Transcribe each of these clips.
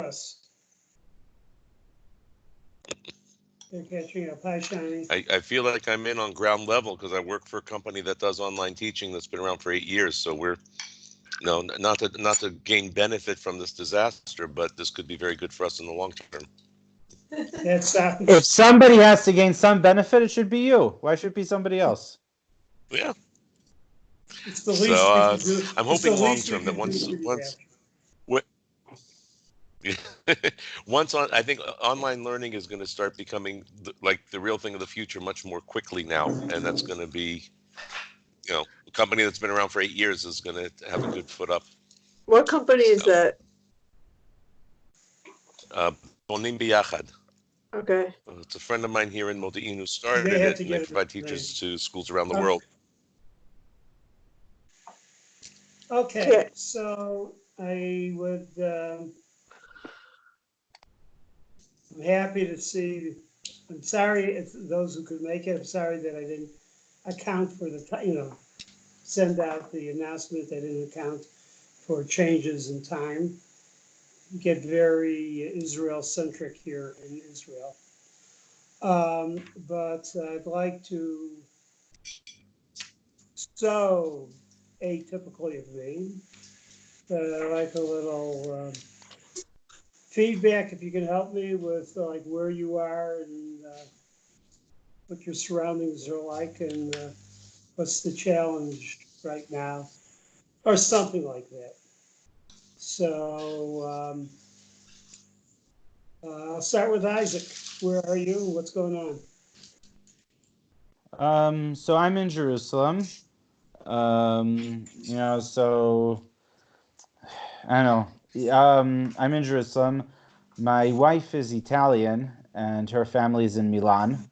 us. They're catching up. Hi, Shani. I feel like I'm in on ground level because I work for a company that does online teaching that's been around for 8 years. So we're no, not to gain benefit from this disaster, but this could be very good for us in the long term. If somebody has to gain some benefit, it should be you. Why should it be somebody else? Yeah. It's the least we can do. I'm hoping long term that once I think online learning is going to start becoming like the real thing of the future much more quickly now, and that's going to be, a company that's been around for 8 years is going to have a good foot up. What company is that? Bonim Biyachad. Okay. It's a friend of mine here in Modi'in who started it, and they provide teachers to schools around the world. Okay, so I would. I'm happy to see. I'm sorry if those who could make it. I'm sorry that I didn't account for the, send out the announcement. I didn't account for changes in time. Get very Israel-centric here in Israel. But I'd like to, so atypically of me, I'd like a little feedback, if you can help me with like where you are and what your surroundings are like and what's the challenge right now, or something like that. So I'll start with Isaac. Where are you? What's going on? So I'm in Jerusalem. So I don't know. I'm in Jerusalem. My wife is Italian, and her family is in Milan.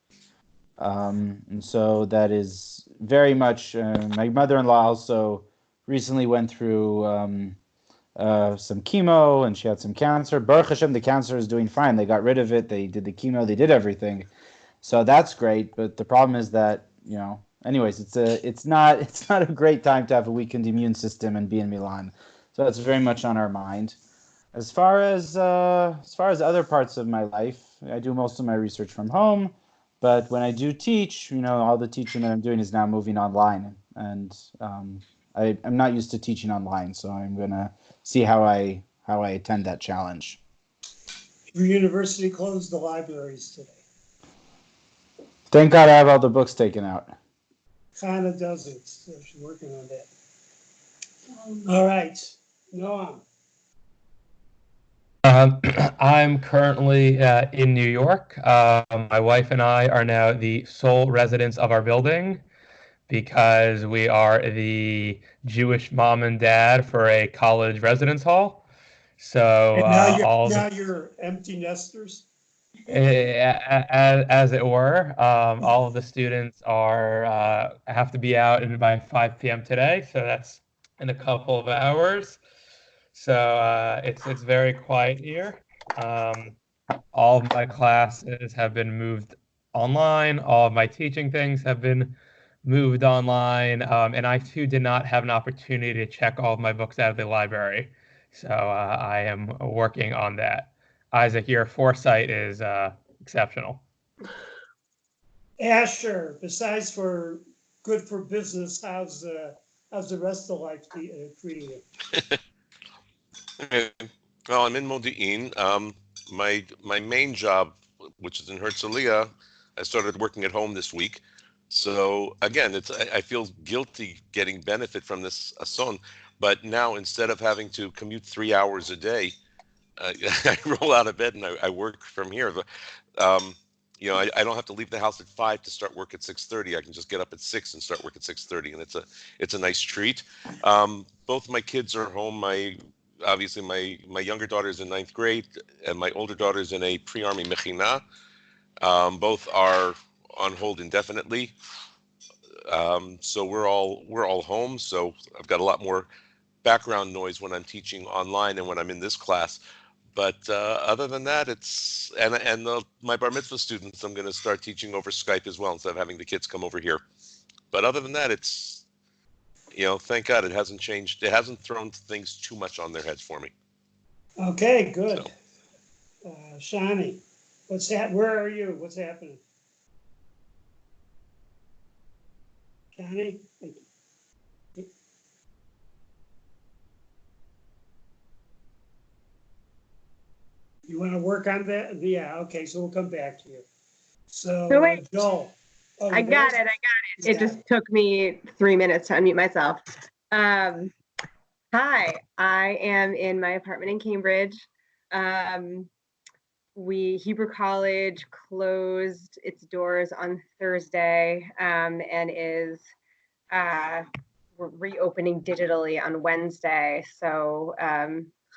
And so that is very much. My mother-in-law also recently went through some chemo, and she had some cancer. Baruch Hashem, the cancer is doing fine. They got rid of it. They did the chemo. They did everything. So that's great. But the problem is that anyways, it's not a great time to have a weakened immune system and be in Milan. So that's very much on our mind. As far as other parts of my life, I do most of my research from home, but when I do teach, all the teaching that I'm doing is now moving online, and I'm not used to teaching online, so I'm gonna see how I attend that challenge. Your university closed the libraries today. Thank God I have all the books taken out. Chana doesn't, so she's working on that. All right, Noam. I'm currently in New York. My wife and I are now the sole residents of our building because we are the Jewish mom and dad for a college residence hall. So now you're empty nesters? As it were, all of the students have to be out by 5 p.m. today, so that's in a couple of hours. So it's very quiet here. All of my classes have been moved online. All of my teaching things have been moved online, and I too did not have an opportunity to check all of my books out of the library. So I am working on that. Isaac, your foresight is exceptional. Asher, besides for good for business, how's the rest of life treating you? Well, I'm in Modi'in. My main job, which is in Herzliya, I started working at home this week. So again, I feel guilty getting benefit from this ason, but now instead of having to commute 3 hours a day, I roll out of bed and I work from here. I don't have to leave the house at 5 to start work at 6:30. I can just get up at 6 and start work at 6:30, and it's a nice treat. Both my kids are home. Obviously my younger daughter is in 9th grade, and my older daughter is in a pre-army mechina. Both are on hold indefinitely. So we're all home. So I've got a lot more background noise when I'm teaching online and when I'm in this class. But other than that, my bar mitzvah students, I'm going to start teaching over Skype as well instead of having the kids come over here. But other than that, it's, thank God it hasn't changed. It hasn't thrown things too much on their heads for me. Okay, good. Shani, where are you? What's happening? Shani? You want to work on that? Yeah, okay, so we'll come back to you. So, No, wait. Joel. Oh, I you got there? it. It just took me 3 minutes to unmute myself. Hi, I am in my apartment in Cambridge. Hebrew College closed its doors on Thursday and is reopening digitally on Wednesday. So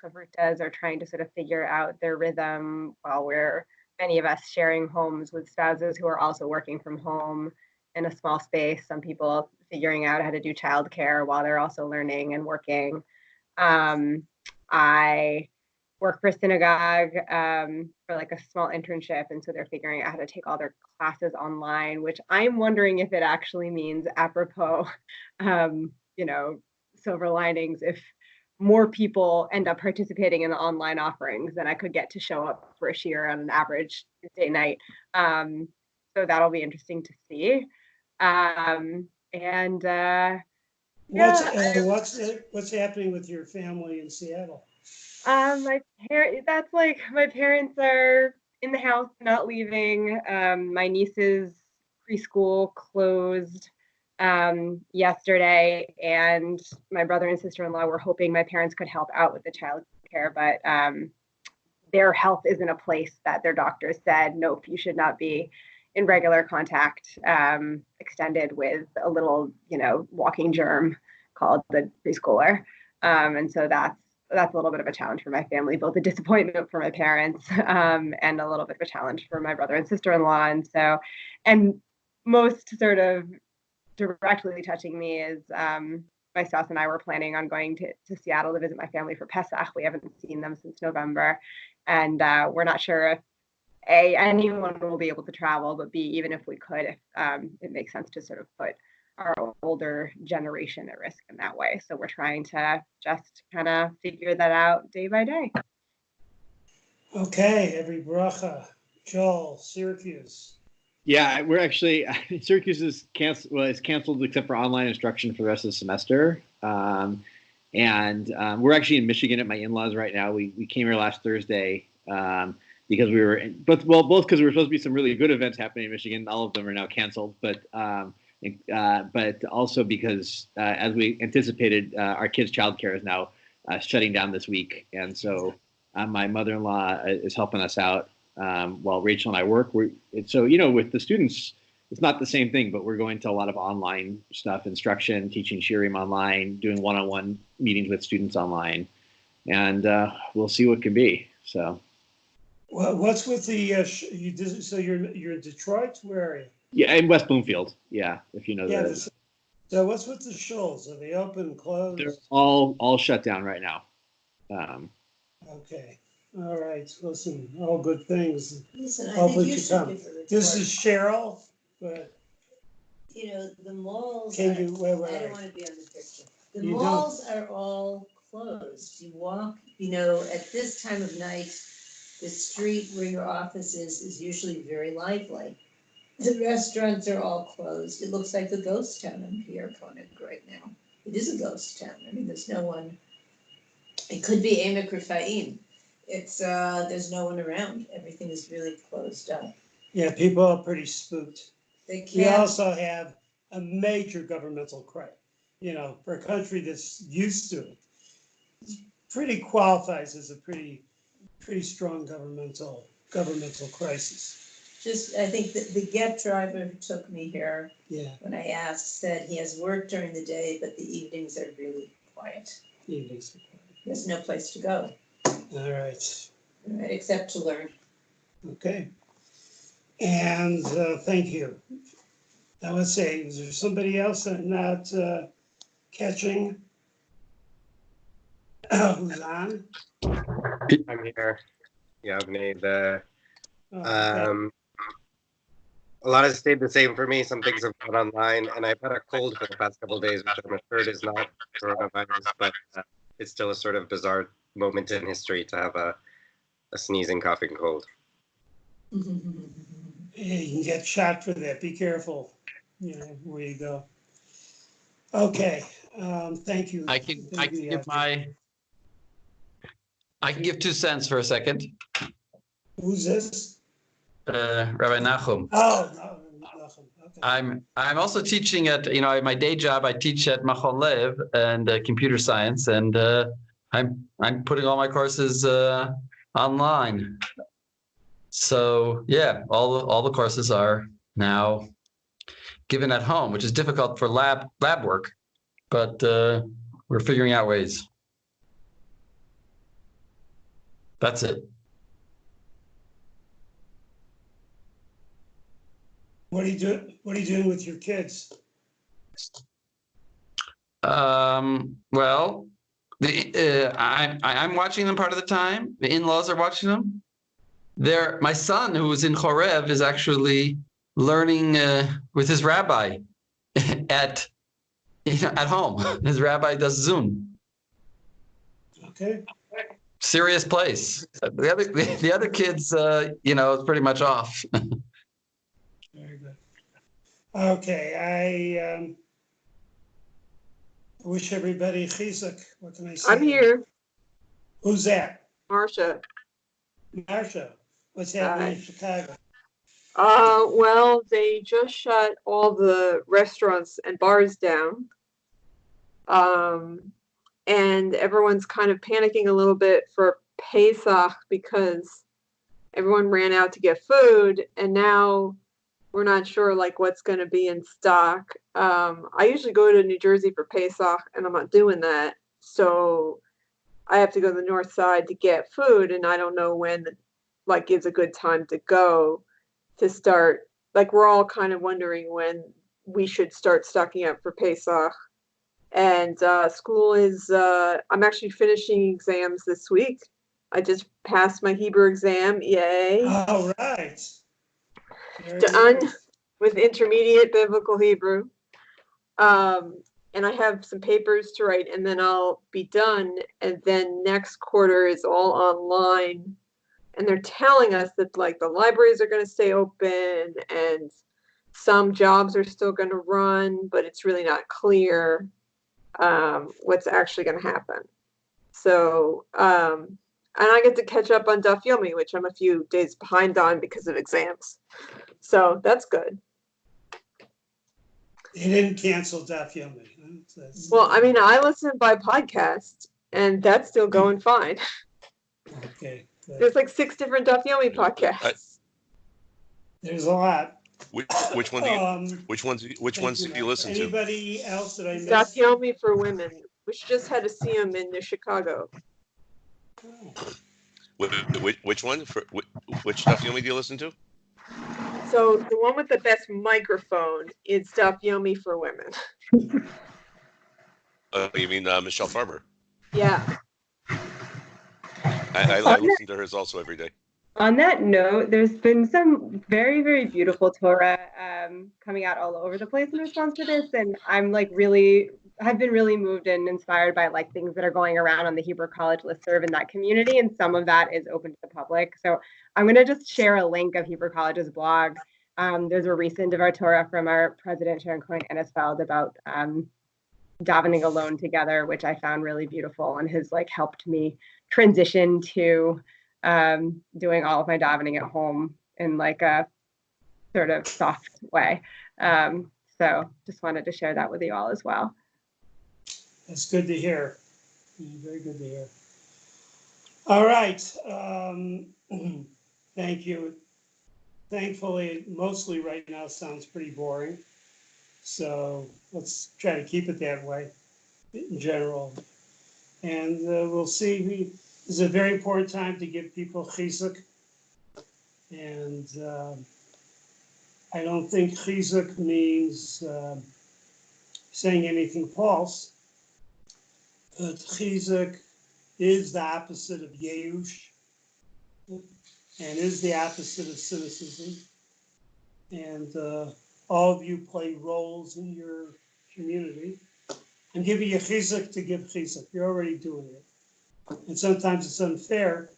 chavrutas are trying to sort of figure out their rhythm while many of us sharing homes with spouses who are also working from home in a small space. Some people figuring out how to do childcare while they're also learning and working. I work for a synagogue for like a small internship, and so they're figuring out how to take all their classes online, which I'm wondering if it actually means, apropos, silver linings, if more people end up participating in the online offerings, then I could get to show up for a shiur on an average Tuesday night. So that'll be interesting to see. What's happening with your family in Seattle? My parents are in the house, not leaving. My niece's preschool closed yesterday, and my brother and sister-in-law were hoping my parents could help out with the child care, but their health is in a place that their doctors said, nope, you should not be in regular contact extended with a little, walking germ called the preschooler. And so that's a little bit of a challenge for my family, both a disappointment for my parents and a little bit of a challenge for my brother and sister-in-law. And most sort of directly touching me is my spouse and I were planning on going to Seattle to visit my family for Pesach. We haven't seen them since November. And we're not sure if anyone will be able to travel, but B, even if we could, it makes sense to sort of put our older generation at risk in that way. So we're trying to just kind of figure that out day by day. Okay, every bracha. Joel, Syracuse. Yeah, we're actually Syracuse is canceled except for online instruction for the rest of the semester. And we're actually in Michigan at my in-laws right now. We came here last Thursday because we were both because there were supposed to be some really good events happening in Michigan. All of them are now canceled, but also because as we anticipated, our kids' childcare is now shutting down this week, and so my mother-in-law is helping us out while Rachel and I work. With the students, it's not the same thing, but we're going to a lot of online stuff, instruction, teaching shiurim online, doing one-on-one meetings with students online, and we'll see what can be. So, well, what's with the? So you're in Detroit? Where are you? Yeah, in West Bloomfield. Yeah, if you know that. So what's with the shuls? Are they open, closed? They're all shut down right now. Okay. All right. Listen, all good things. Listen, I hopefully think you should give the report. This is Cheryl. But the malls. Can I you wait? don't want to be on the picture. The You malls are all closed. You walk, at this time of night, the street where your office is usually very lively. The restaurants are all closed. It looks like a ghost town in Pierre Koenig right now. It is a ghost town. I mean, there's no one. It could be Emek Rifa'im. It's there's no one around. Everything is really closed up. Yeah, people are pretty spooked. They can't. We also have a major governmental crisis. For a country that's used to it, pretty qualifies as a pretty strong governmental crisis. I think that the Get driver who took me here, Yeah, when I asked, said he has work during the day, but the evenings are really quiet. evenings. He has no place to go, All right. except to learn. Okay. And thank you. Now let's see. Is there somebody else that not catching? Who's on? I'm here. Yeah, I've made Okay. a lot has stayed the same for me. Some things have gone online, and I've had a cold for the past couple of days, which I'm assured is not coronavirus, but it's still a sort of bizarre moment in history to have a a sneezing, coughing cold. Yeah, you can get shot for that. Be careful, where you go. Okay, thank you. I can Thank you, give Yashrut. I can give 2 cents for a second. Who's this? Rabbi Nachum. Oh, no, nothing. Okay. I'm also teaching at my day job. I teach at Machon Lev and computer science, and I'm putting all my courses online. So yeah, all the courses are now given at home, which is difficult for lab work, but we're figuring out ways. That's it. What are you doing? What are you doing with your kids? Well, I'm watching them part of the time. The in-laws are watching them. My son, who is in Chorev, is actually learning with his rabbi at home. His rabbi does Zoom. Okay. Serious place. The other kids, it's pretty much off. Very good. Okay, I wish everybody chizuk. What can I say? I'm here, Who's that? Marcia. Marsha. What's happening in Chicago? Well, they just shut all the restaurants and bars down. And everyone's kind of panicking a little bit for Pesach because everyone ran out to get food, and now we're not sure like what's going to be in stock. I usually go to New Jersey for Pesach, and I'm not doing that, so I have to go to the north side to get food, and I don't know when is a good time to go to start. Like, we're all kind of wondering when we should start stocking up for Pesach. And school is, I'm actually finishing exams this week. I just passed my Hebrew exam, yay. All right. Done with intermediate biblical Hebrew. And I have some papers to write, and then I'll be done. And then next quarter is all online. And they're telling us that like the libraries are going to stay open and some jobs are still going to run, but it's really not clear what's actually going to happen. So, and I get to catch up on Daf Yomi, which I'm a few days behind on because of exams. So that's good. They didn't cancel Daf Yomi. Well, I mean, I listen by podcast, and that's still going fine. Okay. Good. There's like 6 different Daf Yomi podcasts. There's a lot. Which ones do you listen to? Anybody else that I missed? Daf Yomi for Women, which just had a CM in Chicago. Which one? Which Daf Yomi do you listen to? So the one with the best microphone is Daf Yomi for Women. You mean Michelle Farber? Yeah. I listen to hers also every day. On that note, there's been some very, very beautiful Torah coming out all over the place in response to this, and I've been really moved and inspired by like things that are going around on the Hebrew College listserv in that community, and some of that is open to the public. So I'm going to just share a link of Hebrew College's blog. There's a recent Devar Torah from our president Sharon Cohen Enesfeld about davening alone together, which I found really beautiful and has like helped me transition to doing all of my davening at home in like a sort of soft way. So just wanted to share that with you all as well. That's good to hear. Very good to hear. All right. Thank you. Thankfully, mostly right now sounds pretty boring. So let's try to keep it that way in general. And we'll see. This is a very important time to give people chizuk. And I don't think chizuk means saying anything false. But chizuk is the opposite of yeush and is the opposite of cynicism. And all of you play roles in your community. I'm giving you chizuk to give chizuk. You're already doing it. And sometimes it's unfair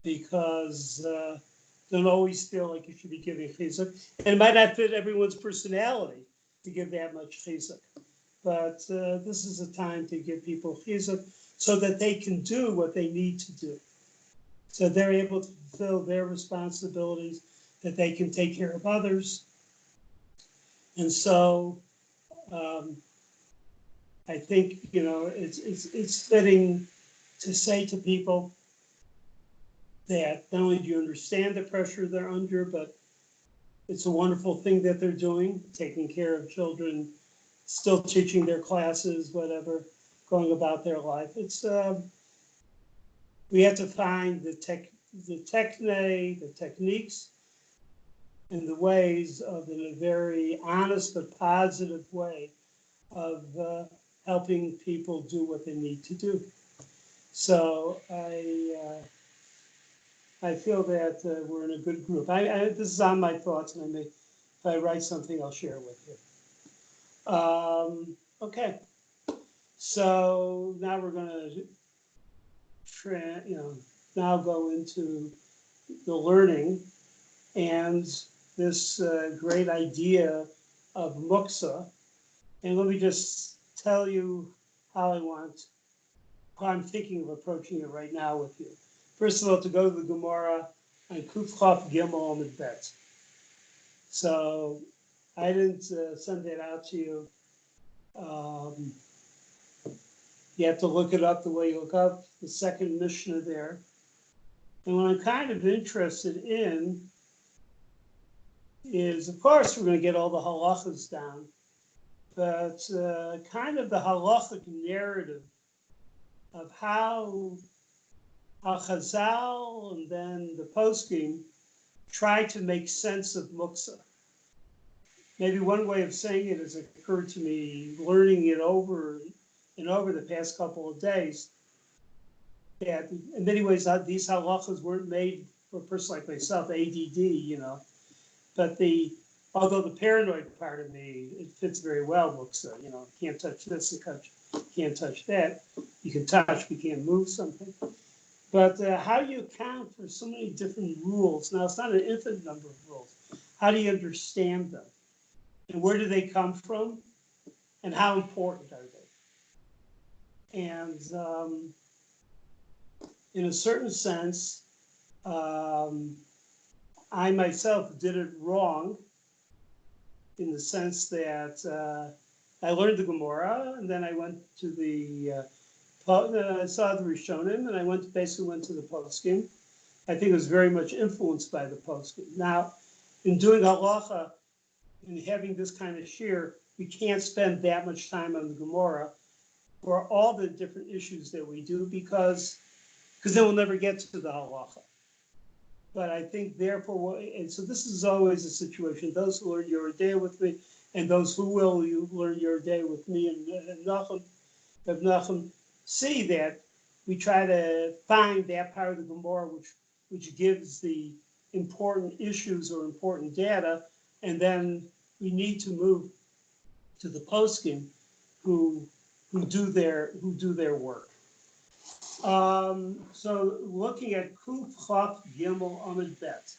because don't always feel like you should be giving chizuk. And it might not fit everyone's personality to give that much chizuk. But this is a time to give people chizuk so that they can do what they need to do. So they're able to fulfill their responsibilities, that they can take care of others. And so I think, it's fitting to say to people that not only do you understand the pressure they're under, but it's a wonderful thing that they're doing, taking care of children, still teaching their classes, whatever, going about their life. It's we have to find the techniques and the ways of, in a very honest but positive way, of helping people do what they need to do. So I feel that we're in a good group. This is on my thoughts, and if I write something, I'll share it with you. Okay, so now we're going to now go into the learning and this great idea of Mukzeh. And let me just tell you how I'm thinking of approaching it right now with you. First of all, to go to the Gemara on Kuf Chaf Gimel Amud Bet. So I didn't send that out to you. You have to look it up the way you look up the second Mishnah there. And what I'm kind of interested in is, of course, we're going to get all the halachas down, but kind of the halachic narrative of how Chazal and then the poskim try to make sense of Mukzeh. Maybe one way of saying it has occurred to me, learning it over and over the past couple of days, that in many ways these halachas weren't made for a person like myself, ADD, but although the paranoid part of me, it fits very well, Mukzeh, can't touch this, can't touch that. You can touch, but you can't move something. But how do you account for so many different rules? Now, it's not an infinite number of rules. How do you understand them? And where do they come from? And how important are they? And in a certain sense, I myself did it wrong in the sense that I learned the Gemara, and then I went to I saw the Rishonim, and I basically went to the poskim. I think it was very much influenced by the poskim. Now, in doing halacha and having this kind of shir, we can't spend that much time on the Gemara for all the different issues that we do because then we'll never get to the halacha. But I think therefore, and so this is always a situation, those who learn your day with me and those who will learn your day with me and Nachum, see that we try to find that part of the Gemara which gives the important issues or important data, and then we need to move to the poskim who do their work. So looking at Kuf Chaf Gimel Amud Bet,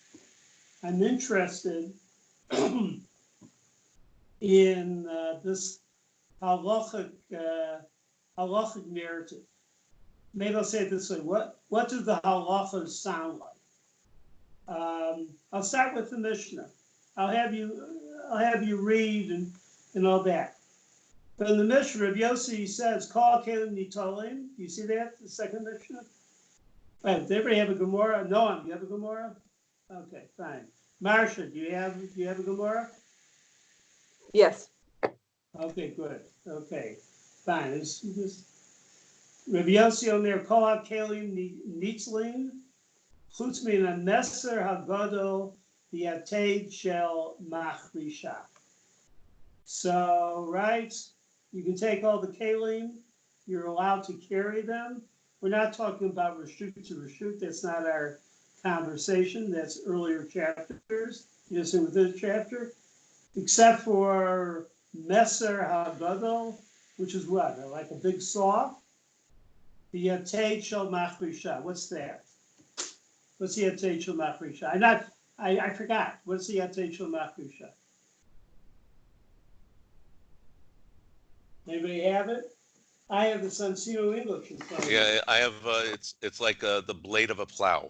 I'm interested in this halachic narrative. Maybe I'll say it this way: what do the halachas sound like? I'll start with the Mishnah. I'll have you read and all that. But in the Mishnah, Rav Yossi says, "Kol kelim nitolim." Do you see that? The second Mishnah. Right, does everybody have a Gemara? Noam, do you have a Gemara? Okay, fine. Marsha, do you have a Gemara? Yes. Okay, good. Okay, fine. This Rav Yossi Omer Kol kelim nitzlim chutz min hameser hagadol v'yateid shel machrisha. So, right, you can take all the kalim, you're allowed to carry them. We're not talking about Rashut to Rashut, that's not our conversation, that's earlier chapters, in this chapter, except for Meser HaGadol, which is what, like a big saw? The Yatei Shel Machrisha, what's that? What's the Yatzei Shel Machrisha? I forgot. What's the Yatzei Shel Machrisha? Anybody have it? I have the Sonsino English in front of me. Yeah, I have. It's like the blade of a plow.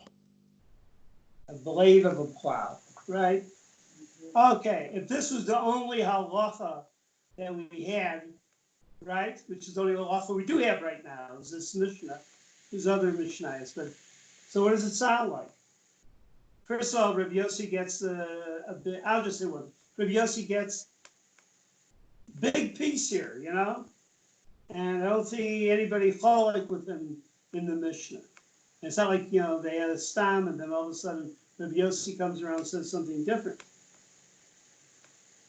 A blade of a plow, right? Okay, if this was the only halacha that we had, right, which is the only halacha we do have right now, is this Mishnah. There's other Mishnahs, but so what does it sound like? First of all, Rabbi Yossi gets a bit. I'll just say one. Rabbi Yossi gets big piece here, you know, and I don't see anybody chalik with him in the Mishnah. It's not like, you know, they had a stam and then all of a sudden Rabbi Yossi comes around and says something different.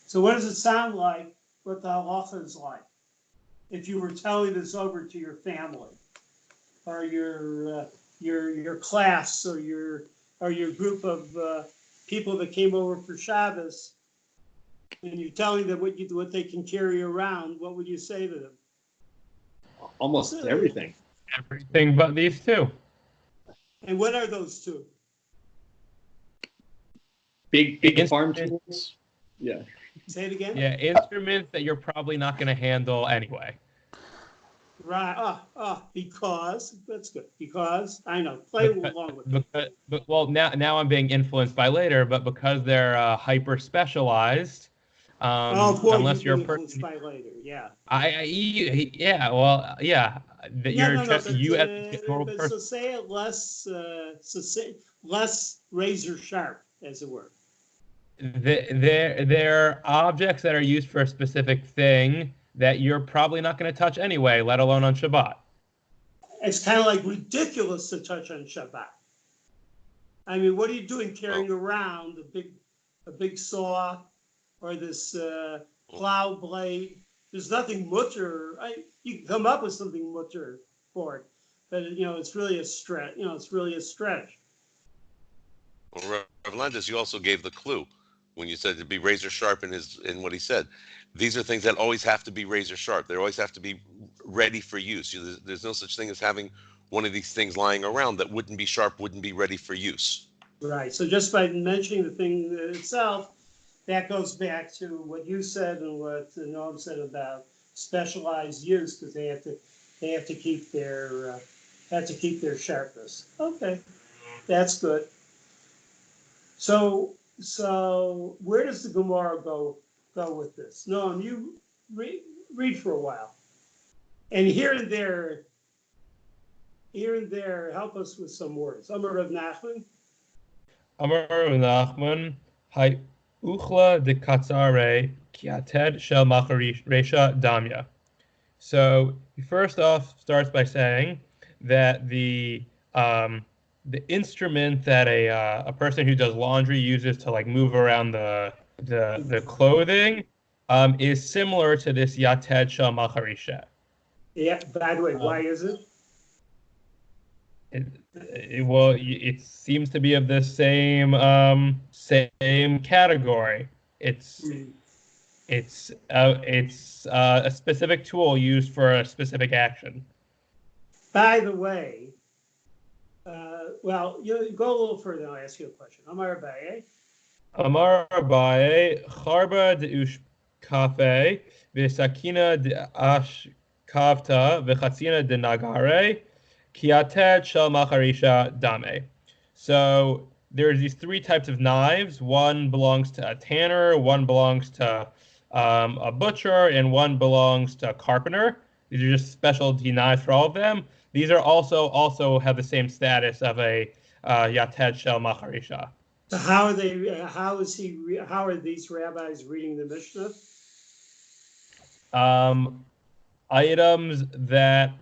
So what does it sound like, what the halacha is like, if you were telling this over to your family or your class or your group of people that came over for Shabbos, and you're telling them what they can carry around, what would you say to them? Almost everything. Everything but these two. And what are those two? Big farm tools. Yeah. Say it again? Yeah, instruments that you're probably not going to handle anyway. Right. Because that's good. Because I know. Play along with it. Well, now I'm being influenced by later, but because they're hyper specialized, unless you're a person by later, yeah. So say it less, less razor sharp, as it were. They're objects that are used for a specific thing that you're probably not going to touch anyway, let alone on Shabbat. It's kind of like ridiculous to touch on Shabbat. I mean, what are you doing carrying around a big saw or this plow blade? There's nothing mutter. You can come up with something mutter for it, but you know it's really a stretch. Well, Rav Landis, you also gave the clue when you said to be razor sharp in what he said. These are things that always have to be razor sharp. They always have to be ready for use. There's no such thing as having one of these things lying around that wouldn't be sharp, wouldn't be ready for use. Right. So just by mentioning the thing itself, that goes back to what you said and what Noam said about specialized use, because they have to keep their sharpness. Okay, that's good. So where does the Gemara go with this? Noam, you read for a while, and here and there, help us with some words. Amar Rav Nachman. Amar Rav Nachman, Hai Uchla de Katzare Kiated Shel Macharisha Damya. So he first off starts by saying that the instrument that a person who does laundry uses to like move around the clothing is similar to this Yated Shel Macharisha. Yeah. By the way, why is it? It seems to be of the same category. It's a specific tool used for a specific action. By the way, you go a little further. I'll ask you a question. Amar Abaye, Charba de Ush Kafe, Vesakina de Ash Kavta, Vechatzina de Nagare. Kiated Shel Macharisha Dame. So there's these three types of knives. One belongs to a tanner, one belongs to a butcher, and one belongs to a carpenter. These are just specialty knives for all of them. These are also have the same status of a Yated Shel Macharisha. So how are these rabbis reading the Mishnah? Items that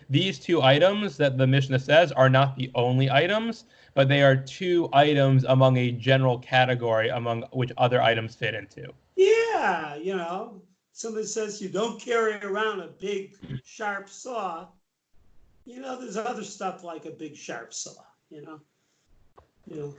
these two items that the Mishnah says are not the only items, but they are two items among a general category among which other items fit into. Yeah, you know, somebody says you don't carry around a big sharp saw. You know, there's other stuff like a big sharp saw. You know,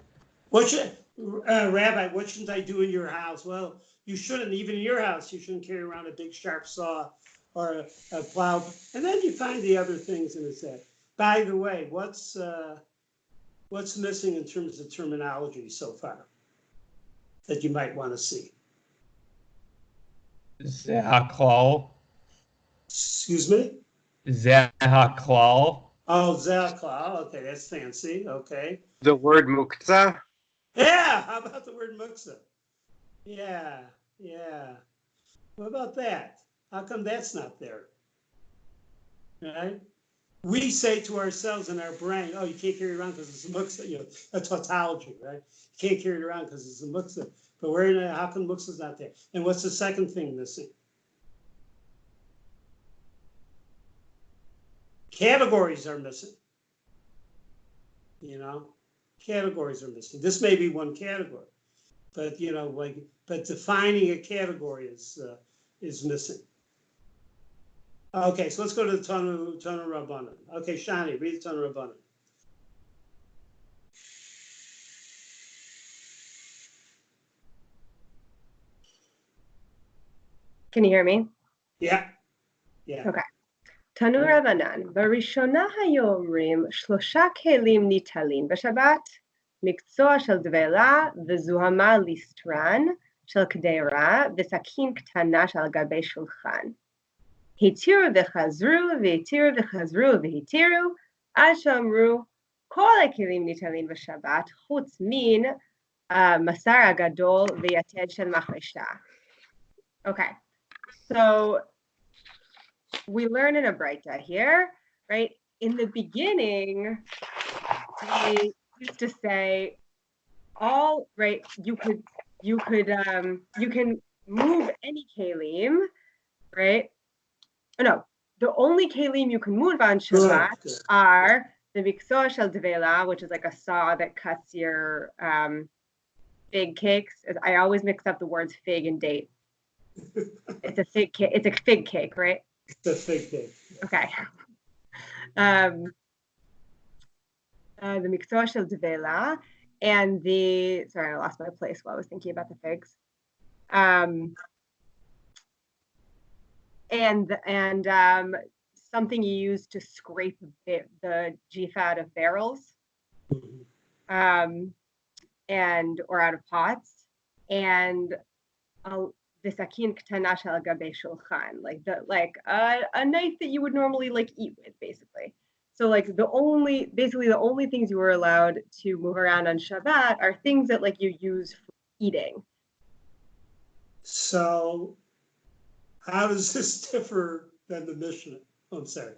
Rabbi, what shouldn't I do in your house? Well, you shouldn't, even in your house, you shouldn't carry around a big sharp saw or a plow. And then you find the other things in the set. By the way, what's What's missing in terms of terminology so far that you might want to see? Zaklal. Excuse me? Zaklal. Oh, Zakla. Okay, that's fancy. Okay. The word Mukzeh? Yeah, how about the word Mukzeh? Yeah, yeah. What about that? How come that's not there? Right? We say to ourselves in our brain, oh, you can't carry it around because it's a Mukzeh, you know, a tautology, right? You can't carry it around because it's a Mukzeh. But how come Mukzeh's not there? And what's the second thing missing? Categories are missing. You know, categories are missing. This may be one category, but you know, but defining a category is missing. Okay, so let's go to the Tanu Rabbanan. Okay, Shani, read the Tanu Rabbanan. Can you hear me? Yeah, yeah. Okay. תנו רבנן, בראשונה היו אומרים 3 כלים ניטלים בשבת, מקצוע של דבלה וזוהמה ליסטרן של קדרה וסכין קטנה שעל גבי שולחן. התירו וחזרו והתירו וחזרו והתירו, עד שאמרו כל הכלים ניטלים בשבת חוץ מן מסר הגדול ויתד של מחרשה. Okay, so we learn in a Braita here, right? In the beginning, they used to say, you can move any kalim, right? Oh, no, the only kalim you can move on Shabbat are the Mukzeh shel Devela, which is like a saw that cuts your fig cakes. I always mix up the words fig and date. It's a fig cake. It's a fig cake, right? The fig cake. Okay. The Mukzeh shel Devela and sorry, I lost my place while I was thinking about the figs. And something you use to scrape the GFAT of barrels, or out of pots, and the sakin ktana shel gabe shulchan, like a knife that you would normally like eat with, basically. So like the only things you were allowed to move around on Shabbat are things that like you use for eating. So how does this differ than the Mishnah? Oh, I'm sorry.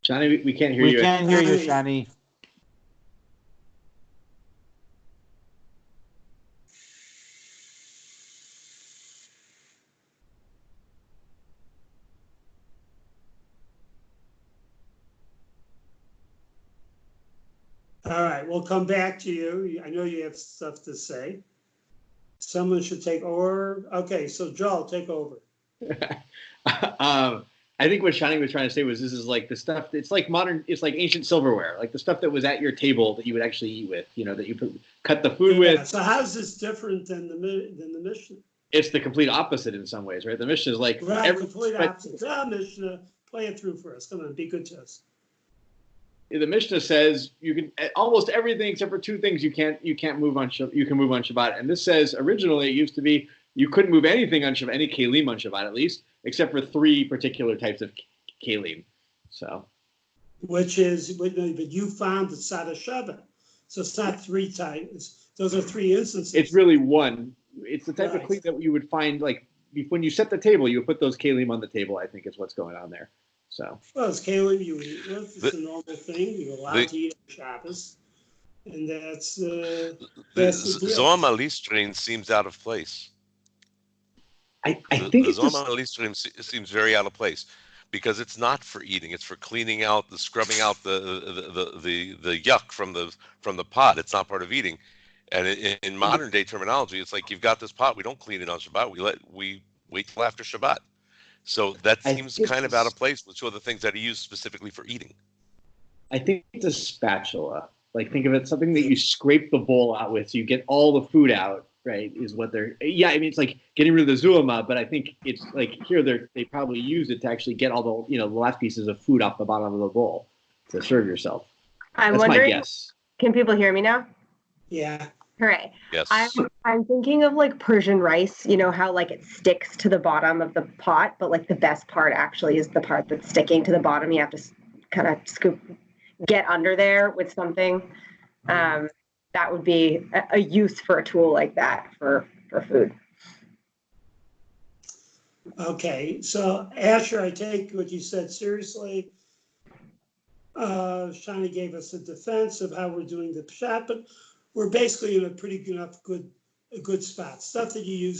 Johnny, we can't hear you. We can't hear you, Shani. All right, we'll come back to you. I know you have stuff to say. Someone should take over. Okay, so Joel, take over. I think what Shani was trying to say was this is like the stuff. It's like ancient silverware, like the stuff that was at your table that you would actually eat with. You know, that you cut the food with. So how is this different than the Mishnah? It's the complete opposite in some ways, right? The Mishnah is like complete opposite. Mishnah, play it through for us. Come on, be good to us. The Mishnah says you can almost everything except for 2 things you can't move on. You can move on Shabbat, and this says originally it used to be you couldn't move anything on Shabbat, any kalim on Shabbat at least, except for 3 particular types of kalim. So, but you found the Sada Shabbat, so it's not 3 types. Those are 3 instances. It's really one. It's the type of kli that you would find like when you set the table, you would put those kalim on the table. I think is what's going on there. So. Well, it's kalim you eat with. It's a normal thing. You're allowed to eat on Shabbos, and that's the Zohar Malistrin seems out of place. I think the Zohar Malistrin seems very out of place because it's not for eating. It's for cleaning out, scrubbing out the yuck from the pot. It's not part of eating. And in modern day terminology, it's like you've got this pot. We don't clean it on Shabbat. We wait till after Shabbat. So that seems kind of out of place with 2 other things that are used specifically for eating. I think it's a spatula. Like think of it something that you scrape the bowl out with, so you get all the food out, right? Is what they're. Yeah, I mean, it's like getting rid of the zuama, but I think it's like here they probably use it to actually get all the the last pieces of food off the bottom of the bowl to serve yourself. I'm That's wondering, my guess. can people hear me now? Yeah. Hooray. Yes. I'm thinking of like Persian rice, you know how like it sticks to the bottom of the pot, but like the best part actually is the part that's sticking to the bottom. You have to kind of get under there with something. That would be a use for a tool like that for food. Okay, so Asher, I take what you said seriously. Shani gave us a defense of how we're doing the pshat, but we're basically in a pretty good spot. Stuff that you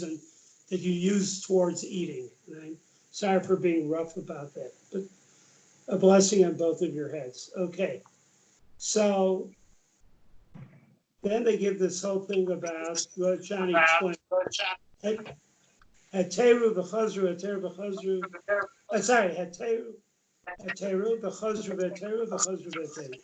use towards eating. And I'm sorry for being rough about that, but a blessing on both of your heads. Okay, so then they give this whole thing about what Shani explained. Heteru b'chazru, heteru b'chazru. Sorry, heteru b'chazru, heteru b'chazru, heteru.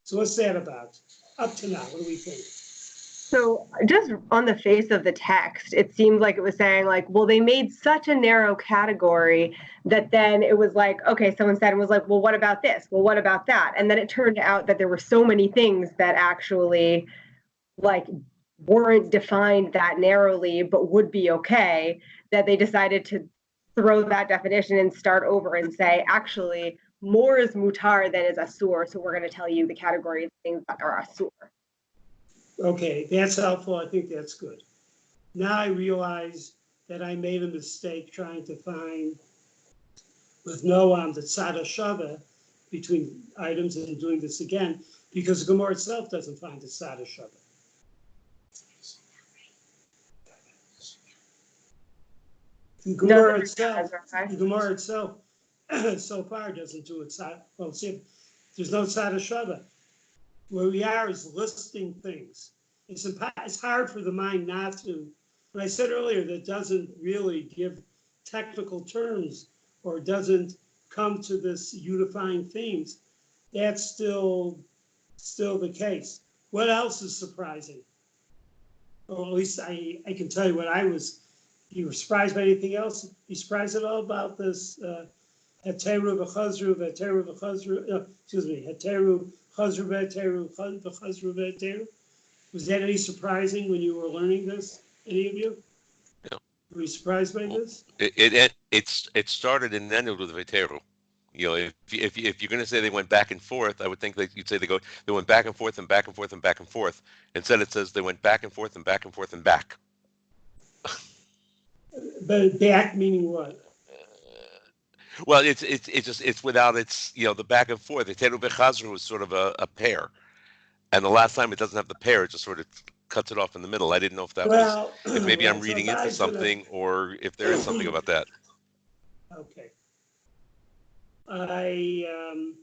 So what's that about? Up to now, what do we think? So just on the face of the text, it seemed like it was saying like, well, they made such a narrow category that then it was like, okay, someone said and was like, well, what about this? Well, what about that? And then it turned out that there were so many things that actually like weren't defined that narrowly, but would be okay, that they decided to throw that definition and start over and say, actually, more is mutar than is asur. So we're going to tell you the category of things that are asur. Okay, that's helpful. I think that's good. Now I realize that I made a mistake trying to find with Noam the tzad shava between items and doing this again, because the Gemara itself doesn't find the tzad shava. The Gemara itself so far doesn't do it. Well, see, there's no tzad shava. Where we are is listing things. It's hard for the mind not to. When I said earlier that doesn't really give technical terms or doesn't come to this unifying themes, that's still the case. What else is surprising? Or at least I can tell you what I was. You were surprised by anything else? You surprised at all about this? Heteru v'chazru v'heteru v'chazru. Excuse me. Heteru chazru v'heteru v'chazru v'heteru. Was that any surprising when you were learning this? Any of you? No. Were you surprised by this? It started and ended with Veteru. If you're going to say they went back and forth, I would think that you'd say they went back and forth and back and forth and back and forth. Instead, it says they went back and forth and back and forth and back. But back meaning what? Well, it's without the back and forth. The Heteru v'chazru is sort of a pair, and the last time it doesn't have the pair, it just sort of cuts it off in the middle. I didn't know if that was if maybe I'm reading into something or if there is something about that. Okay. I'm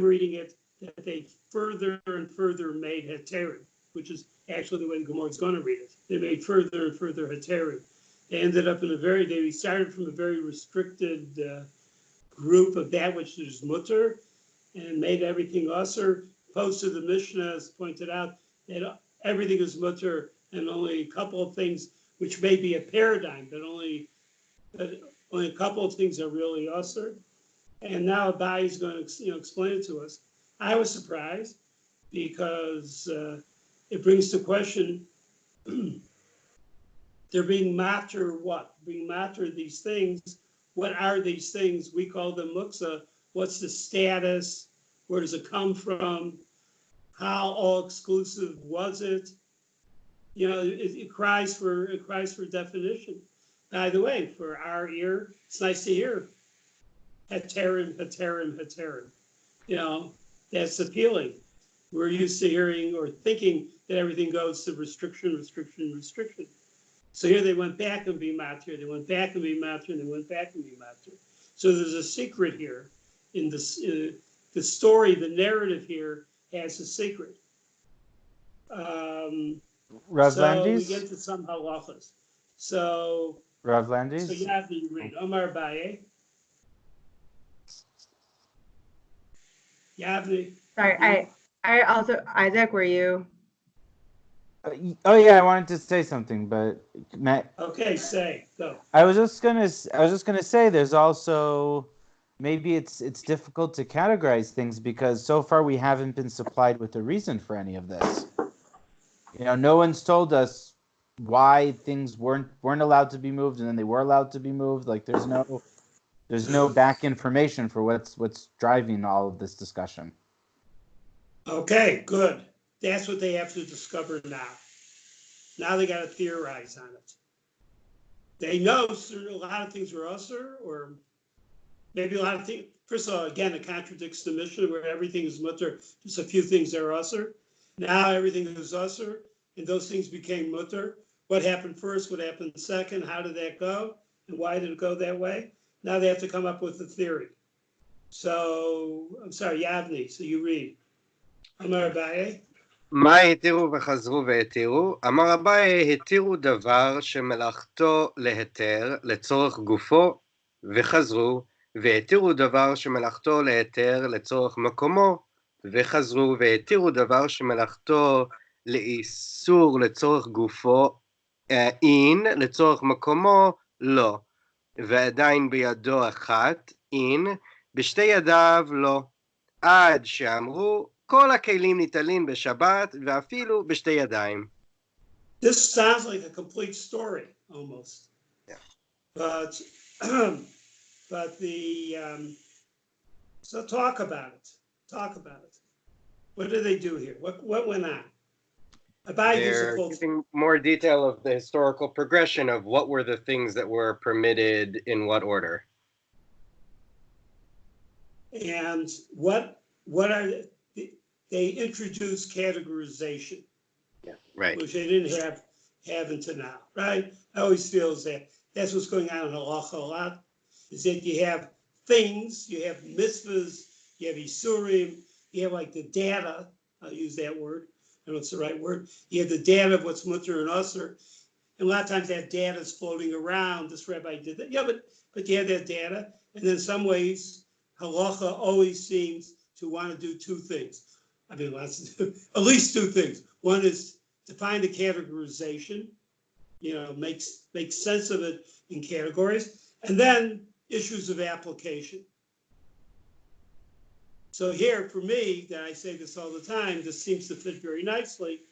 reading it that they further and further made heteru, which is actually the way the Gemara is going to read it. They made further and further heteru. They ended up they started from a very restricted group of that which is mutter and made everything usher. Posted the Mishnah has pointed out that everything is mutter and only a couple of things, which may be a paradigm, but only a couple of things are really usher. And now Abai is going to explain it to us. I was surprised because it brings to question they're being matter what? Being matter these things. What are these things? We call them mukzeh. What's the status? Where does it come from? How all exclusive was it? It cries for definition. By the way, for our ear, it's nice to hear heterim, heterim, heterim. That's appealing. We're used to hearing or thinking that everything goes to restriction, restriction, restriction. So here they went back and be matir, they went back and be matir, and they went back and be matir. So there's a secret here in this, the story, the narrative here has a secret. Rav so Landis? we get to some halachas. So Rav Landis? So you have to read Omar Baye. Sorry, I also, Isaac, were you? Oh yeah, I wanted to say something, but Matt, Okay, say, go. I was just gonna say there's also maybe it's difficult to categorize things because so far we haven't been supplied with a reason for any of this. No one's told us why things weren't allowed to be moved and then they were allowed to be moved. Like there's no back information for what's driving all of this discussion. Okay, good. That's what they have to discover now. Now they got to theorize on it. They know a lot of things are usher, or maybe a lot of things. First of all, again, it contradicts the mission where everything is mutter, just a few things are usher. Now everything is usher, and those things became mutter. What happened first? What happened second? How did that go? And why did it go that way? Now they have to come up with a theory. So, I'm sorry, Yavni, so you read. Amar Abaye. מה התירו וחזרו והתירו? אמר אביי, התירו דבר שמלאכתו להיתר לצורך גופו, וחזרו, והתירו דבר שמלאכתו להיתר לצורך מקומו, וחזרו, והתירו דבר שמלאכתו לאיסור לצורך גופו, אין, לצורך מקומו, לא. ועדיין בידו אחת, אין, בשתי ידיו לא. עד שאמרו, כל הכלים ניטלים בשבת ואפילו בשתי ידיים. This sounds like a complete story, almost. Yeah. But so talk about it. Talk about it. What did they do here? What went on? They're giving more detail of the historical progression of what were the things that were permitted in what order. And what are they introduced categorization, yeah, right, which they didn't have until now, right? I always feel that's what's going on in halacha a lot, is that you have things, you have mitzvahs, you have isurim, you have like the data, I'll use that word, I don't know if it's the right word, you have the data of what's mutter and usher, and a lot of times that data is floating around, this rabbi did that, yeah, but you have that data, and in some ways, halacha always seems to want to do two things. I mean, at least two things. One is to find a categorization, make sense of it in categories, and then issues of application. So here, for me, that I say this all the time, this seems to fit very nicely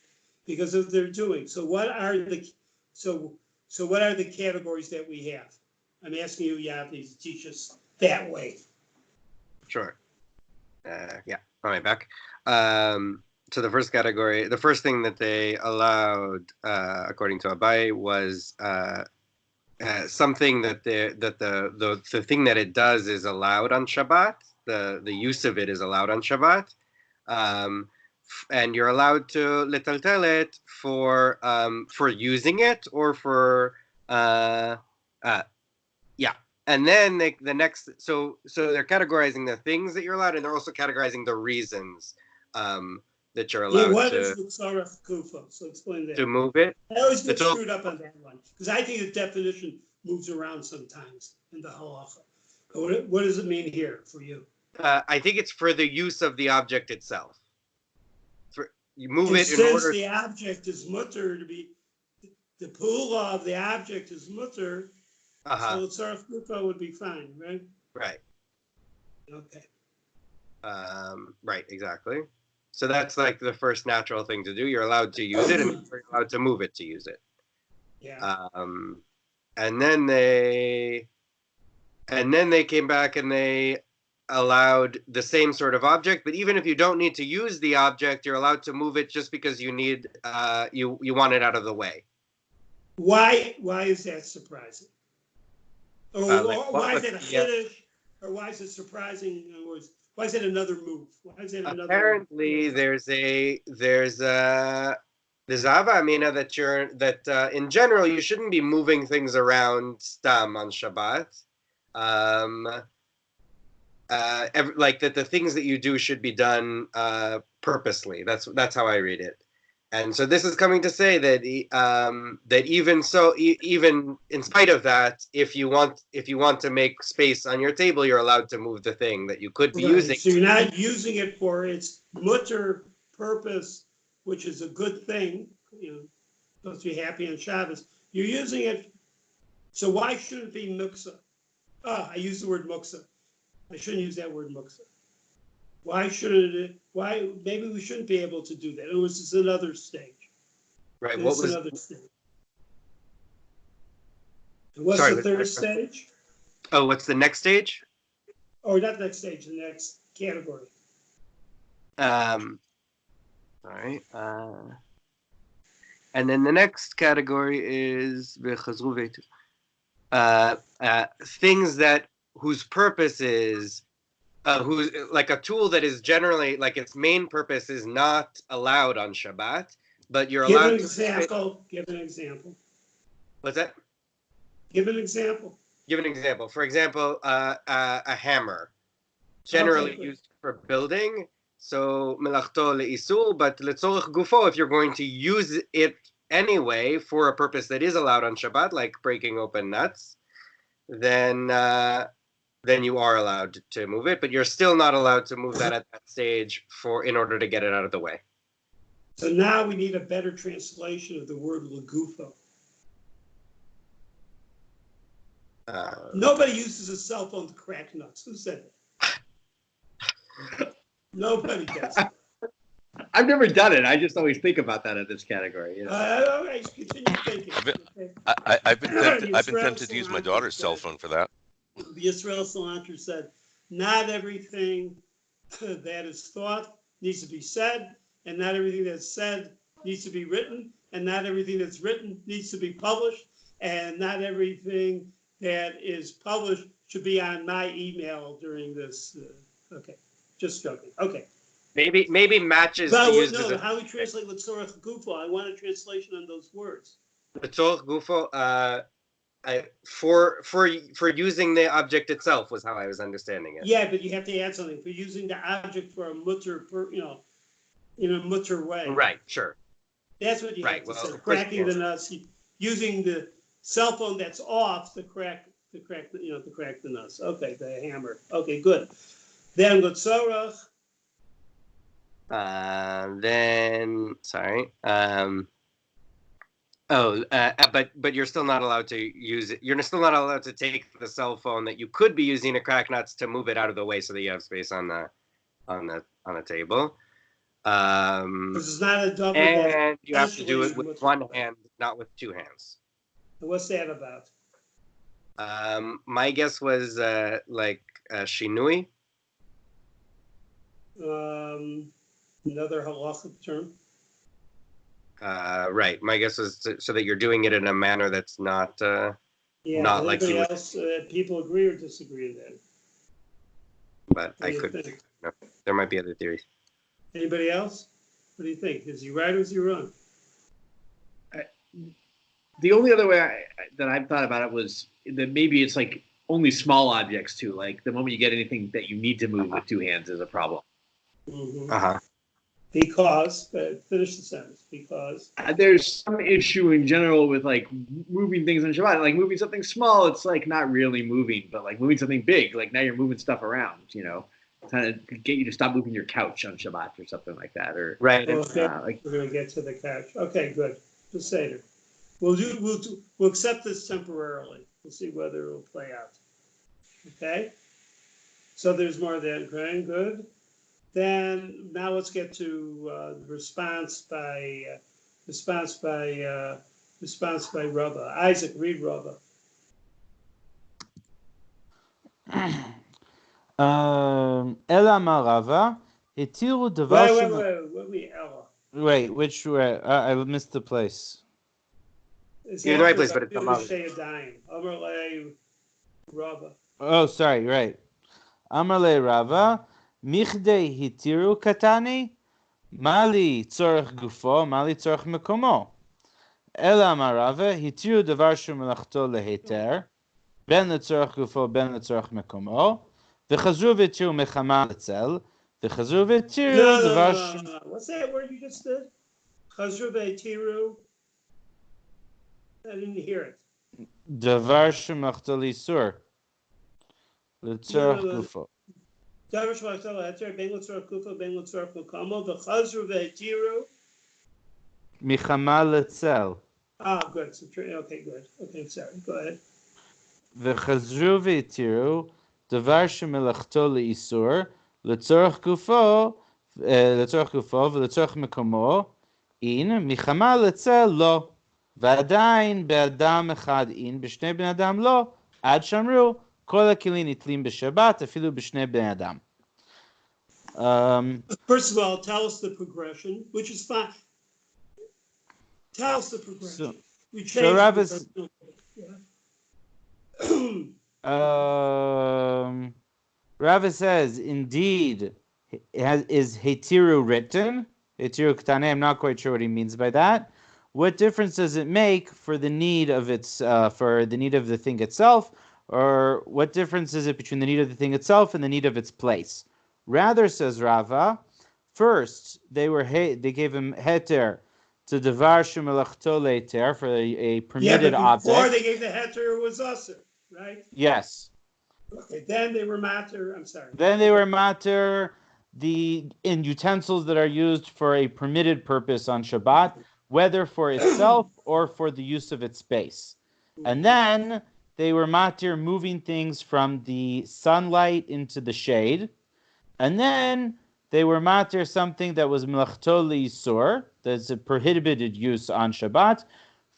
because of what they're doing. So what are the categories that we have? I'm asking you, Yavni, to teach us that way. Sure. Yeah, on my back. So the first category, the first thing that they allowed, according to Abai, was something that the thing that it does is allowed on Shabbat. The use of it is allowed on Shabbat, and you're allowed to letaltel it for using it or for yeah. And then the next, so they're categorizing the things that you're allowed, and they're also categorizing the reasons that you're allowed what is the tzarech kufa? So explain that. to move it. I always get screwed up on that one because I think the definition moves around sometimes in the halacha. But what does it mean here for you? I think it's for the use of the object itself. You move and it in since order. The object is mutter to be, the pula of the object is mutter. So tzarech kufa would be fine, right? Right. Okay. Right, exactly. So that's like the first natural thing to do. You're allowed to use it, and you're allowed to move it to use it. Yeah. And then they came back and they allowed the same sort of object, but even if you don't need to use the object, you're allowed to move it just because you need you want it out of the way. Why is that surprising? Or why is that a chiddush? Or why is it surprising? In other words, why is it another move? Why is it another? Apparently, there's Hava Amina that in general you shouldn't be moving things around stam on Shabbat. Like that, the things that you do should be done purposely. That's how I read it. And so this is coming to say that that even in spite of that, if you want to make space on your table, you're allowed to move the thing that you could be using. So you're not using it for its mutter purpose, which is a good thing, supposed to be happy on Shabbos. You're using it, so why shouldn't it be Mukzeh? I use the word Mukzeh. I shouldn't use that word Mukzeh. Why shouldn't it? Why? Maybe we shouldn't be able to do that. It was just another stage. Right. It's What was? another stage. And what's Sorry, the third stage? Oh, what's the next stage? Or not next stage, the next category. All right. And then the next category is things that whose purpose is who's like a tool that is generally like its main purpose is not allowed on Shabbat, but you're Give allowed an to. example. Give an example. What's that? Give an example. Give an example. For example, a hammer, generally used for building. So melachto le'isul, but letzorech gufo, if you're going to use it anyway for a purpose that is allowed on Shabbat, like breaking open nuts, then you are allowed to move it, but you're still not allowed to move that at that stage in order to get it out of the way. So now we need a better translation of the word legufo. Nobody uses a cell phone to crack nuts. Who said that? Nobody does. I've never done it. I just always think about that in this category. You know? All right, continue thinking. I've been tempted to use my daughter's cell phone for that. Yisrael Salanter said, not everything that is thought needs to be said, and not everything that's said needs to be written, and not everything that's written needs to be published, and not everything that is published should be on my email during this. Okay, just joking. Okay. Maybe matches But to use no, as a how we translate L'tzorech Gufo? I want a translation on those words. L'tzorech gufo, for using the object itself was how I was understanding it. Yeah, but you have to add something for using the object for a mutter, in a mutter way. Right. Sure. That's what you have to say. Cracking the nuts, using the cell phone that's off to crack the nuts. Okay, the hammer. Okay, good. Then L'tzorech. But you're still not allowed to use it. You're still not allowed to take the cell phone that you could be using to crack nuts to move it out of the way so that you have space on the table. This is not a double. And you have to do it with one hand, not with two hands. What's that about? My guess was shinui. Another halachic term. Right. My guess was so that you're doing it in a manner that's not not like you would. Else, people agree or disagree with that? But I could. No, there might be other theories. Anybody else? What do you think? Is he right or is he wrong? The only other way that I've thought about it was that maybe it's like only small objects too. Like the moment you get anything that you need to move with two hands is a problem. Mm-hmm. Because, finish the sentence. Because there's some issue in general with like moving things on Shabbat. Like moving something small, it's like not really moving, but like moving something big, like now you're moving stuff around. Trying to get you to stop moving your couch on Shabbat or something like that. Or right. Okay. We're gonna get to the couch. Okay, good. Just Seder. We'll accept this temporarily. We'll see whether it'll play out. Okay. So there's more than okay, good. Then now let's get to response by Rava. Isaac, read Rava. Ela Marava, Hitiru Devar. Wait, Ella. Wait, which way? I missed the place. You're in the right place, but it's Rava. Oh, sorry, right. Amarle Rava, Michdei Hitiru Katani, Mali Tzorech Gufo, Mali Tzorech Mekomo. Ela Marava, Hitiru Devar Shumelachto Leheter, Ben Letzorech Gufo, Ben Letzorech Mekomo. וחזרו והתירו מחמה לצל, וחזרו והתירו דבר No. What's that word you just did? חזרו והתירו? I didn't hear it. דבר שמלאכתו לאיסור, לצורך גופו. דבר שמלאכתו להיתר, בין לצורך גופו, בין לצורך מקומו, וחזרו והתירו? Michama letzel. Oh, good. Okay, good. Okay, sorry. Go ahead. V'chazru v'itiru davar shemelachto leisur letzorach gufo v'letzorach mekomo in michama letzel lo v'adayin be'adam echad in b'shnei ben adam lo ad shamru kol hakeli nitlim b'shabbat afilu b'shnei ben adam. First of all, tell us the progression, which is fine. Tell us the progression. We changed so Rav is, Rava says, indeed, is Hetiru written? Hetiru Ktane, I'm not quite sure what he means by that. What difference does it make for the need of the thing itself, or what difference is it between the need of the thing itself and the need of its place? Rather, says Rava, first they gave him heter to devar shemelachto leiter for a permitted object. Before they gave the heter, it was usher, right? Yes. Okay, then they were matter. I'm sorry. Then they were matter in utensils that are used for a permitted purpose on Shabbat, whether for itself or for the use of its space. And then they were matter moving things from the sunlight into the shade. And then they were matter something that was melachto leisur, that's a prohibited use on Shabbat,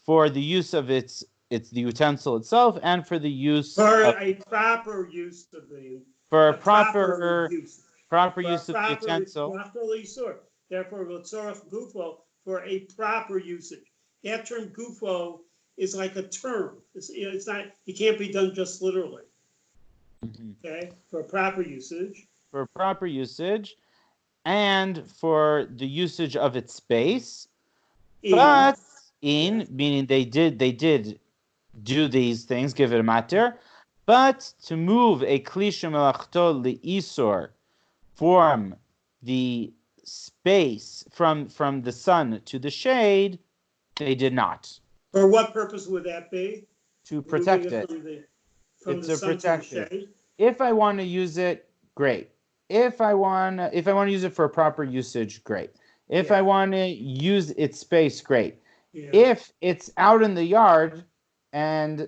for the use of the utensil itself and for the use a proper use of the proper use of the utensil. Therefore, gufo for a proper usage. That term gufo is like a term. It's not. It can't be done just literally. Okay, for proper usage. For proper usage, and for the usage of its space. But meaning they did do these things, give it a matter, but to move a kli shemelachto leisur from the space from the sun to the shade, they did not. For what purpose would that be? To protect it. It's to protect it. If I want to use it, great. If I want to use it for a proper usage, great. If I want to use its space, great. Yeah. If it's out in the yard and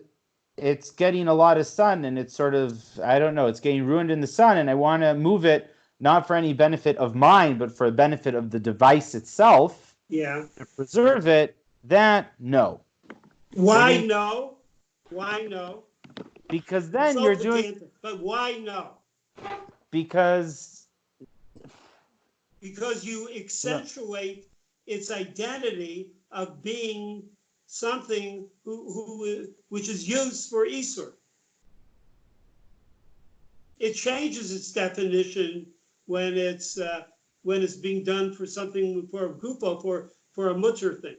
it's getting a lot of sun and it's sort of, I don't know, it's getting ruined in the sun and I want to move it not for any benefit of mine, but for the benefit of the device itself, to preserve it, that, no. Why no? Why no? Because then you're doing... But why no? Because you accentuate its identity of being something which is used for Isur. It changes its definition when it's being done for something for a gupo, for a mutter thing.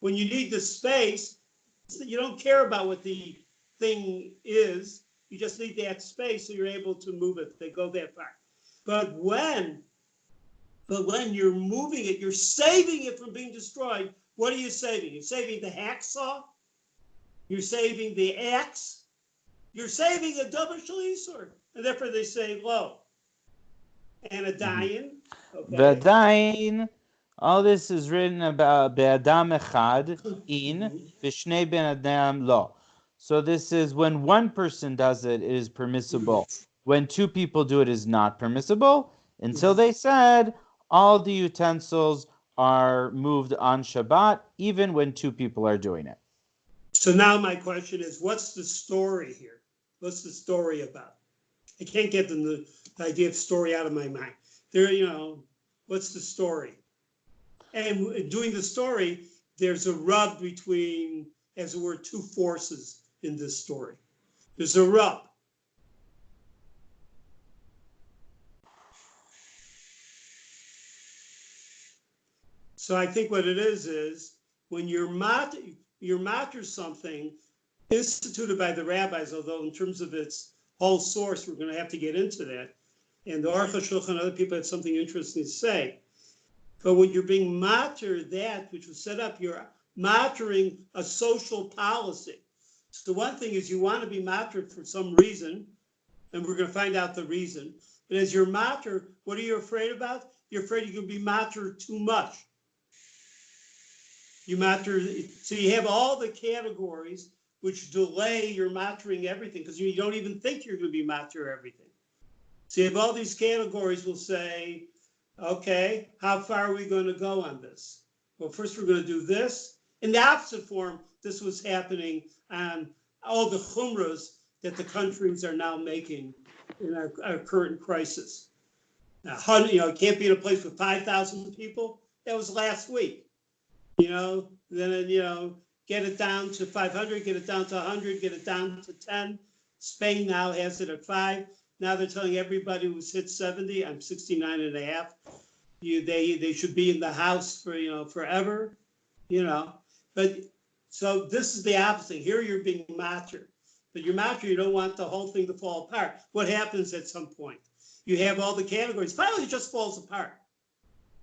When you need the space, you don't care about what the thing is. You just need that space so you're able to move it. They go that far. But when you're moving it, you're saving it from being destroyed. What are you saving? You're saving the hacksaw. You're saving the axe. You're saving a double shalisur. And therefore they say lo. And a dayan. The dayan, all this is written about be'adam echad in v'shnei ben adam lo. So this is when one person does it, it is permissible. When two people do it, is not permissible. Until they said all the utensils are moved on Shabbat, even when two people are doing it. So now my question is, what's the story here? What's the story about? I can't get the idea of story out of my mind. What's the story? And doing the story, there's a rub between, as it were, two forces in this story. There's a rub. So I think what it is when you're matter something instituted by the rabbis, although in terms of its whole source, we're going to have to get into that. And the Aruch HaShulchan and other people have something interesting to say. But when you're being matter that which was set up, you're mattering a social policy. So one thing is you want to be mattered for some reason, and we're going to find out the reason. But as you're matter, what are you afraid about? You're afraid you can be mattered too much. You matter, so you have all the categories which delay your mastering everything because you don't even think you're going to be master everything. So you have all these categories will say, okay, how far are we going to go on this? Well, first we're going to do this. In the opposite form, this was happening on all the chumras that the countries are now making in our current crisis. Now, it can't be in a place with 5,000 people. That was last week. Then, get it down to 500, get it down to 100, get it down to 10. Spain now has it at 5. Now they're telling everybody who's hit 70, I'm 69 and a half. They should be in the house for, forever, But so this is the opposite. Here you're being matter. But you're matter, you don't want the whole thing to fall apart. What happens at some point? You have all the categories. Finally, it just falls apart.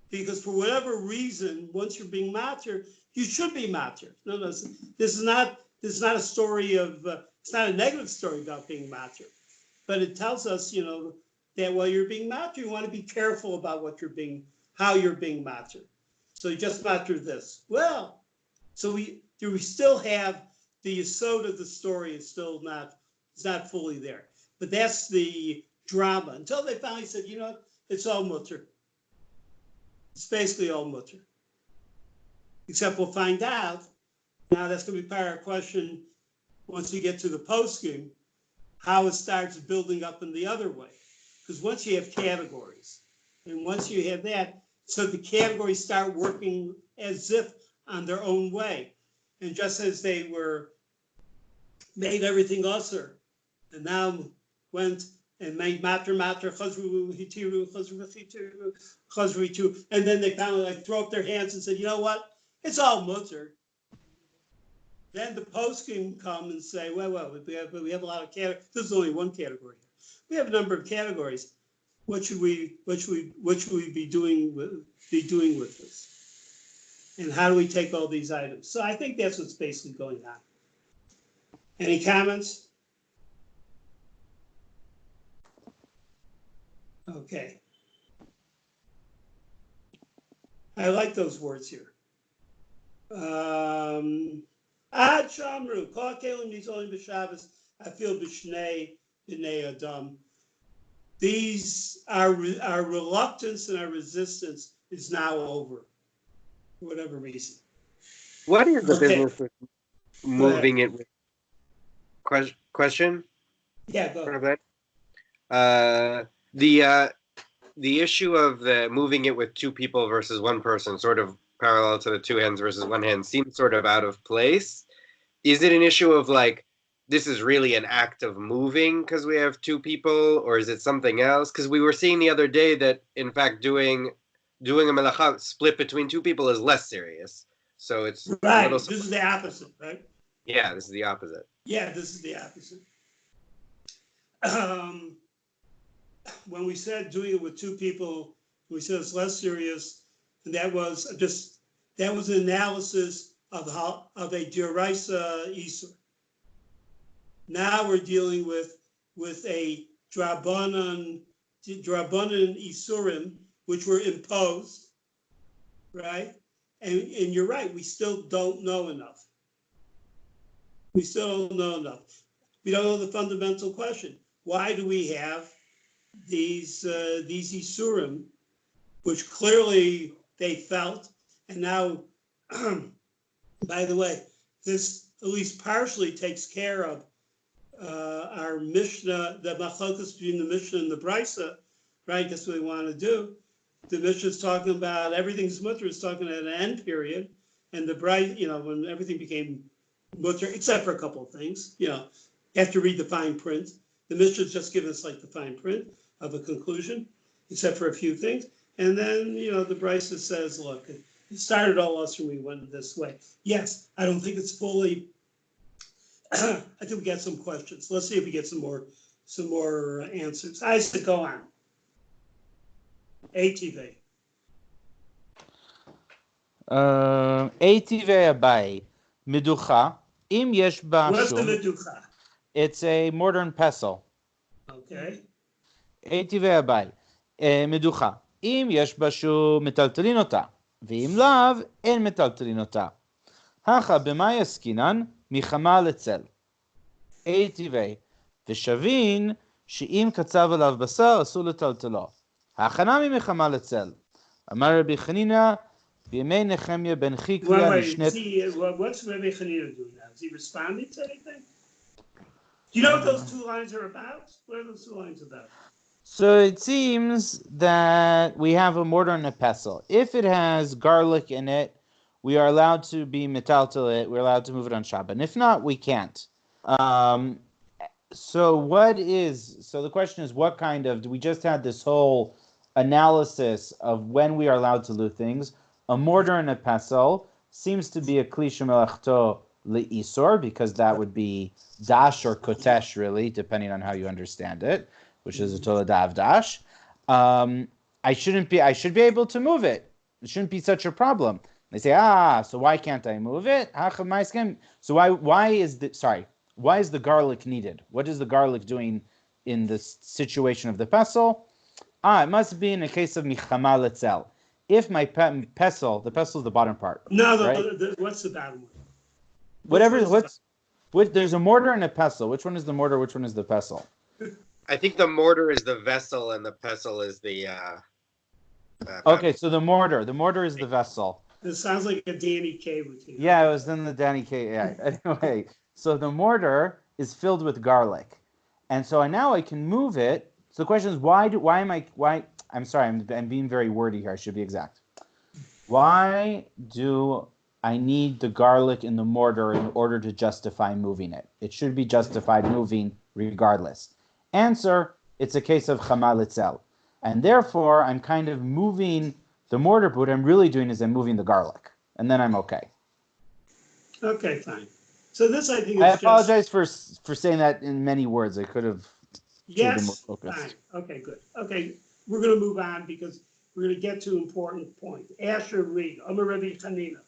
Because for whatever reason, once you're being matter, you should be matter. No, this is not a story of, it's not a negative story about being matter. But it tells us, that while you're being matter, you want to be careful about how you're being matter. So you just matter this. Well, so we still have the yesod of the story is still it's not fully there. But that's the drama. Until they finally said, it's all mutter. It's basically all mutter. Except we'll find out. Now that's going to be part of our question once we get to the poskim, how it starts building up in the other way. Because once you have categories, and once you have that, so the categories start working as if on their own way. And just as they made everything usher, and now went and made matter, chazru, hitiru, chazru, tu, and then they finally throw up their hands and said, you know what? It's all mutter. Then the poskim come and say, well, we have a lot of categories. This is only one category. We have a number of categories. What should we be doing with this? And how do we take all these items? So I think that's what's basically going on. Any comments? Okay. I like those words here. Ad shamru, kol kelim nizolim b'Shabbos, afil b'shnei b'nei adam. These our reluctance and our resistance is now over, for whatever reason. What is the Okay. business with moving it with question? Yeah, go ahead. The issue of the moving it with two people versus one person, sort of parallel to the two hands versus one hand, seems sort of out of place. Is it an issue of this is really an act of moving because we have two people, or is it something else? Because we were seeing the other day that, in fact, doing a melacha split between two people is less serious. So it's right. This is the opposite, right? Yeah, this is the opposite. Yeah, this is the opposite. When we said doing it with two people, we said it's less serious, and that was an analysis of a deraisa isur. Now we're dealing with a drabanan isurim, which were imposed, right? And you're right, we still don't know enough. We still don't know enough. We don't know the fundamental question. Why do we have these isurim, which clearly they felt, and now, by the way, this at least partially takes care of our Mishnah, the machlokas between the Mishnah and the Brisa, right? That's what we want to do. The Mishnah is talking about everything's mutter, is talking at an end period, and the Brisa, when everything became mutter, except for a couple of things, you have to read the fine print. The Mishnah is just giving us the fine print of a conclusion, except for a few things. And then, the Brisa says, look, it started all us when we went this way. Yes, I don't think it's fully, I think we got some questions. Let's see if we get some more answers. I said, go on. ATV. ATV abai. Meducha. Im yesh ba What's the shum. meducha? It's a modern pestle. Okay. ATV abai. Meducha. אם יש בה שום מטלטלין אותה, ואם לאו, אין מטלטלין אותה. Hacha b'may askinan michama letzel. Eitive v'shavin she'im katzav alav basar asur letaltalo. Hachanami michama letzel. Amar Rabbi Chanina b'yemei Nehemia ben Wait, Chiklia wait, nishnet. what's Rabbi Hanina doing now? Is he responding to anything? Do you know what those two lines are about? What are those two lines about? So it seems that we have a mortar and a pestle. If it has garlic in it, we are allowed to be metaltal it. We're allowed to move it on Shabbat. And if not, we can't. So the question is, what kind of, we just had this whole analysis of when we are allowed to do things. A mortar and a pestle seems to be a kli shemelachto le'isor, because that would be dash or kotesh, really, depending on how you understand it, which is a toladav dash. I should be able to move it. It shouldn't be such a problem. They say, so why can't I move it? So why is the garlic needed? What is the garlic doing in the situation of the pestle? It must be in a case of michama letzel. If my pestle, the pestle is the bottom part. No, right? What's the bottom one? There's a mortar and a pestle. Which one is the mortar? Which one is the pestle? I think the mortar is the vessel and the pestle is the. Okay, so the mortar is the vessel. This sounds like a Danny K routine. Yeah, it was in the Danny K. Yeah. Anyway, so the mortar is filled with garlic, and so now I can move it. So the question is, why? I'm sorry, I'm being very wordy here. I should be exact. Why do I need the garlic in the mortar in order to justify moving it? It should be justified moving regardless. Answer: it's a case of chama litzel, and therefore I'm kind of moving the mortar, but what I'm really doing is I'm moving the garlic, and then I'm okay. Okay, fine. So this, I think, is I apologize for saying that in many words. I could have been more focused. Fine. Okay, good. Okay, we're going to move on because we're going to get to important point. Asher, read. Amar Rabbi Chanina.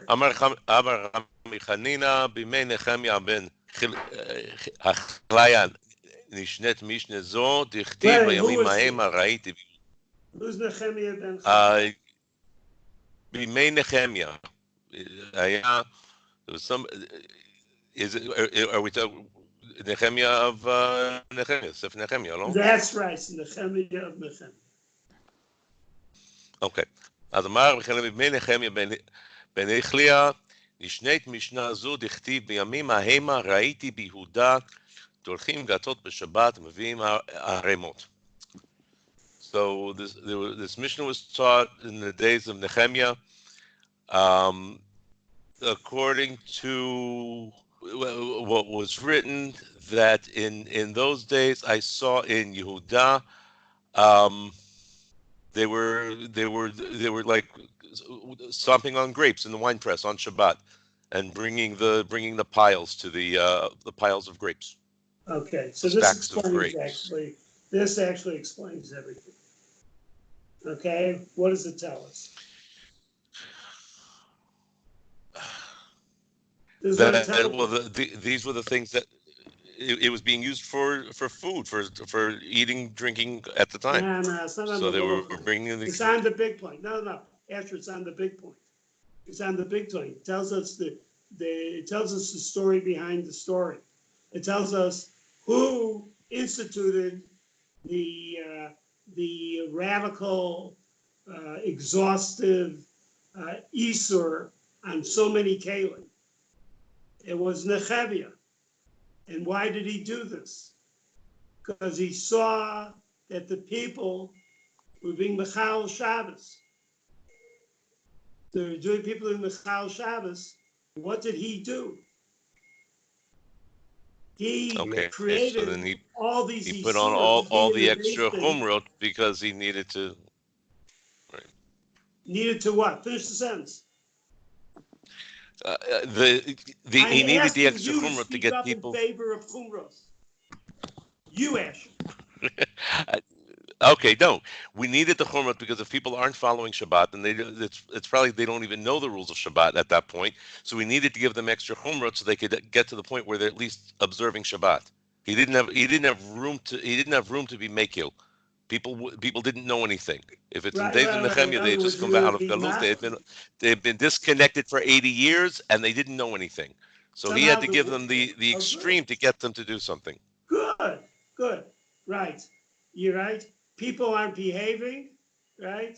Amar Rabbi Chanina b'mei Nehemia ben Chiklia nishnet mishne zo dichtiv b'yamim ha'em raiti. Who's Nehemiah ben? B'mei Nehemia. There was some. Are we talking Nehemia of Nehemia? Sefer Nehemia, no? That's right. Nehemiah of Nehemia. Okay. אז אמר בבני נחמיה בני חליה, נשנית משנה זו דכתיב בימים ההמה ראיתי ביהודה דולחים גתות בשבת מביאים ערימות. So this mission was taught in the days of Nehemiah. According to what was written, that in those days I saw in Yehuda, they were like stomping on grapes in the wine press on Shabbat, and bringing the piles to the piles of grapes. Okay, so this actually explains everything. Okay, what does it tell us? These were the things that it was being used for food, for eating, drinking at the time. No, it's not on so the they were point. bringing these. It's on the big point. No. After it's on the big point. It's on the big point. It tells us it tells us the story behind the story. It tells us who instituted the radical, exhaustive Isur on so many Kalim. It was Nehemiah. And why did he do this? Because he saw that the people were being Mechal Shabbos. They were doing people in Mechal Shabbos. What did he do? He created all these. He put on all the extra chumrot because he needed to. Right. Needed to what? Finish the sentence. He needed the extra chumrah to get people. In favor of chumros. You ask. Okay, no. We needed the chumrah because if people aren't following Shabbat, and it's probably they don't even know the rules of Shabbat at that point. So we needed to give them extra chumrah so they could get to the point where they're at least observing Shabbat. He didn't have room to be mekil. People didn't know anything. If it's in Right, David right, right. In Nehemiah, they other had words, just come you out would of be Galut. not They've been disconnected for 80 years, and they didn't know anything. So he had somehow to the give them the oh, good, extreme to get them to do something. good, good, right. You're right. People aren't behaving, right?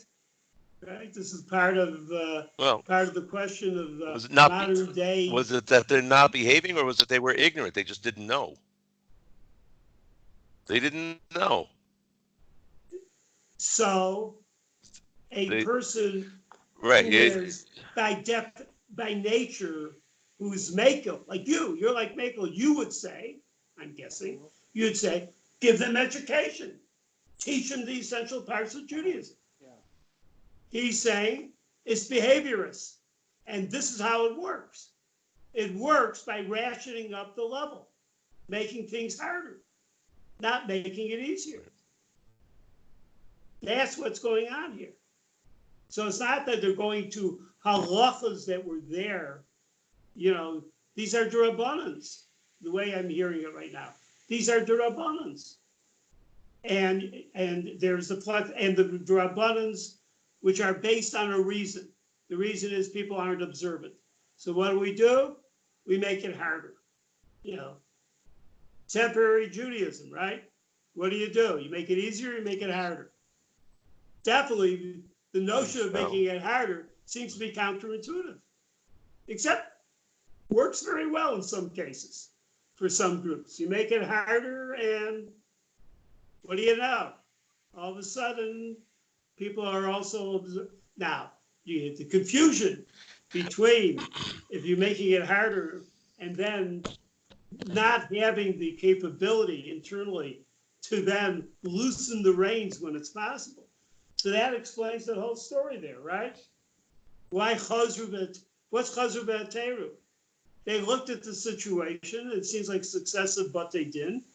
Right. This is Well, part of the question of was it not? modern day. Was it that they're not behaving, or was it they were ignorant? They just didn't know. They didn't know. So a They person right. who is by nature who's Makel, like you're like Makel, you would say, I'm guessing, you'd say, give them education, teach them the essential parts of Judaism. He's saying it's behaviorist, and this is how it works. It works by ratcheting up the level, making things harder, not making it easier. That's what's going on here. So it's not that they're going to halachas that were there. These are drabbanans, the way I'm hearing it right now. These are drabbanans. And there's the drabbanans, which are based on a reason. The reason is people aren't observant. So what do? We make it harder. Temporary Judaism, right? What do? You make it easier, you make it harder. Definitely, the notion of making it harder seems to be counterintuitive, except works very well in some cases for some groups. You make it harder, and what do you know? All of a sudden, people are also now. You get the confusion between if you're making it harder and then not having the capability internally to then loosen the reins when it's possible. So that explains the whole story there, right? Why chazru what's chazru b'teru? They looked at the situation. It seems like successive, but they didn't.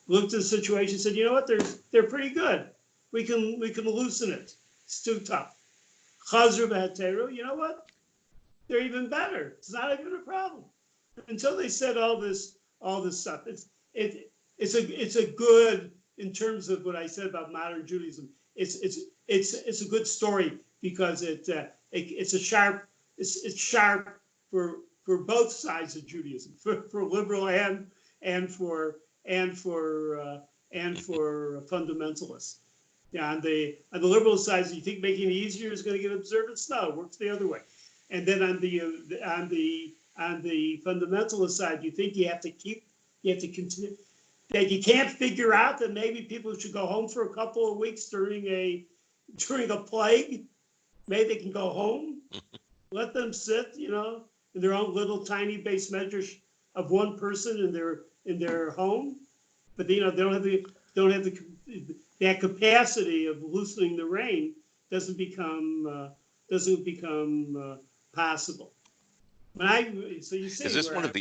Looked at the situation, said, you know what? They're pretty good. We can loosen it. It's too tough. Chazru b'teru. You know what? They're even better. It's not even a problem. Until they said all this stuff. It's a good, in terms of what I said about modern Judaism. It's a good story because it's sharp for both sides of Judaism, for liberal and for fundamentalists. Yeah, on the liberal side, you think making it easier is going to get observance? No, it works the other way. And then on the fundamentalist side, you think you have to continue, that you can't figure out that maybe people should go home for a couple of weeks during a plague. Maybe they can go home, let them sit, in their own little tiny base measures of one person in their home, but they don't have that capacity of loosening the rein doesn't become possible. So you see, is this one of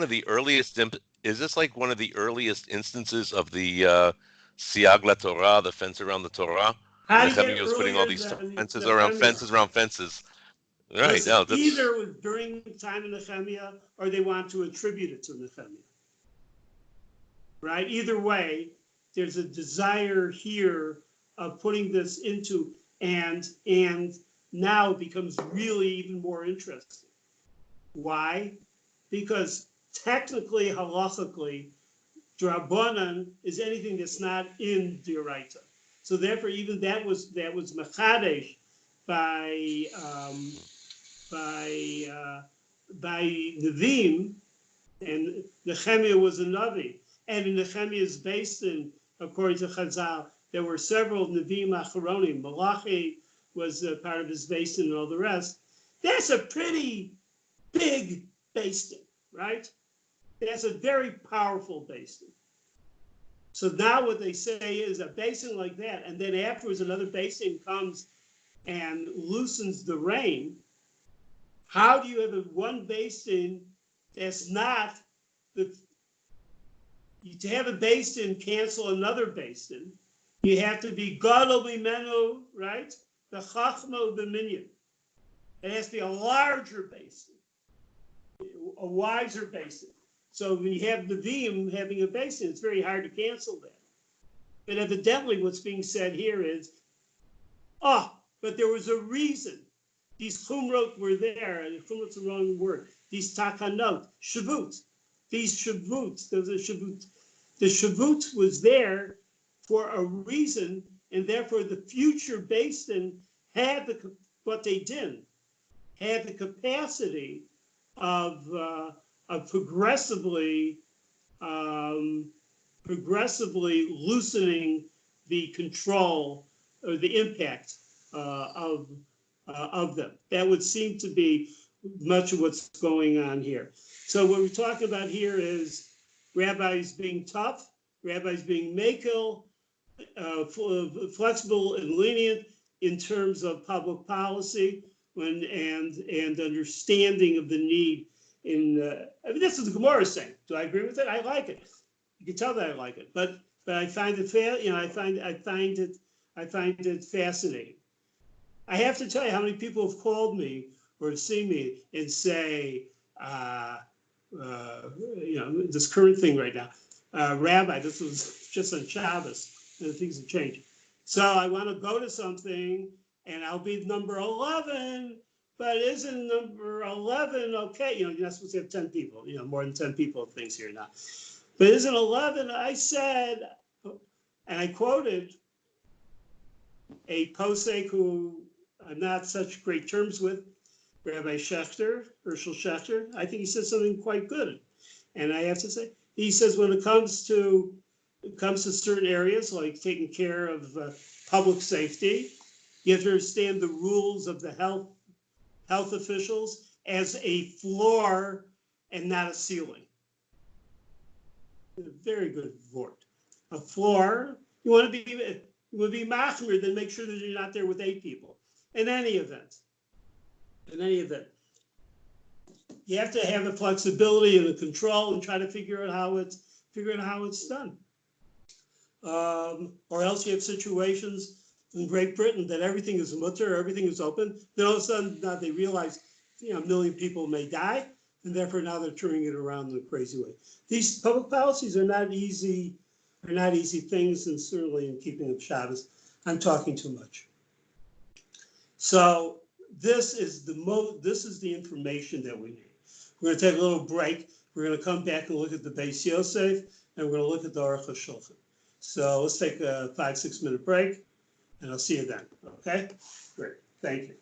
the earliest? Is this like one of the earliest instances of the siag la Torah, the fence around the Torah? Nehemiah was putting all these fences around fences. Right. Listen, now, that's either was during the time of Nehemiah or they want to attribute it to Nehemiah. Right? Either way, there's a desire here of putting this into, and now it becomes really even more interesting. Why? Because technically, halachically, drabanan is anything that's not in D'oraita. So therefore, even that was mechadesh by Nevi'im, and Nehemiah was a Navi. And in Nehemiah's based in, according to Chazal, there were several Nevi'im Acharonim. Malachi was part of his based and all the rest. That's a pretty big basting, right? That's a very powerful basting. So now what they say is a basting like that, and then afterwards another basting comes and loosens the rein. How do you have a one basting that's not to have a basting cancel another basting? You have to be gadol mimenu, right? The chachma b'minyan. It has to be a larger basting, a wiser basting. So when you have Nevi'im having a basting, it's very hard to cancel that. But evidently what's being said here is, but there was a reason. These chumrot were there, and chumrot's the wrong word. These takanot, shavut, these shavut, the shavut was there for a reason, and therefore the future based in had what they did, had the capacity of progressively loosening the control or the impact of them. That would seem to be much of what's going on here. So what we're talking about here is rabbis being tough, rabbis being makil, flexible and lenient in terms of public policy and understanding of the need in. I mean, this is the Gemara saying. Do I agree with it? I like it. You can tell that I like it, but I find it I find it fascinating. I have to tell you how many people have called me or see me and say, this current thing right now, Rabbi, this was just on Shabbos, and things have changed. So I want to go to something, and I'll be number 11, but isn't number 11 okay? You're not supposed to have 10 people, more than 10 people of things here now. But isn't 11, I said, and I quoted a posek who I'm not such great terms with, Rabbi Schechter, Herschel Schechter. I think he said something quite good. And I have to say, he says when it comes to certain areas, like taking care of public safety, you have to understand the rules of the health officials as a floor and not a ceiling. A very good word. A floor, you want to be machmir, then make sure that you're not there with 8 people. In any event, you have to have the flexibility and the control and try to figure out how it's done. Or else you have situations in Great Britain that everything is mutter, everything is open. Then all of a sudden now they realize, a million people may die, and therefore now they're turning it around in a crazy way. These public policies are not easy things, and certainly in keeping up Shabbos. I'm talking too much. So this is the information that we need. We're going to take a little break. We're going to come back and look at the Beis Yosef, and we're going to look at the Aruch HaShulchan. So let's take a 5-6 minute break, and I'll see you then. Okay? Great. Thank you.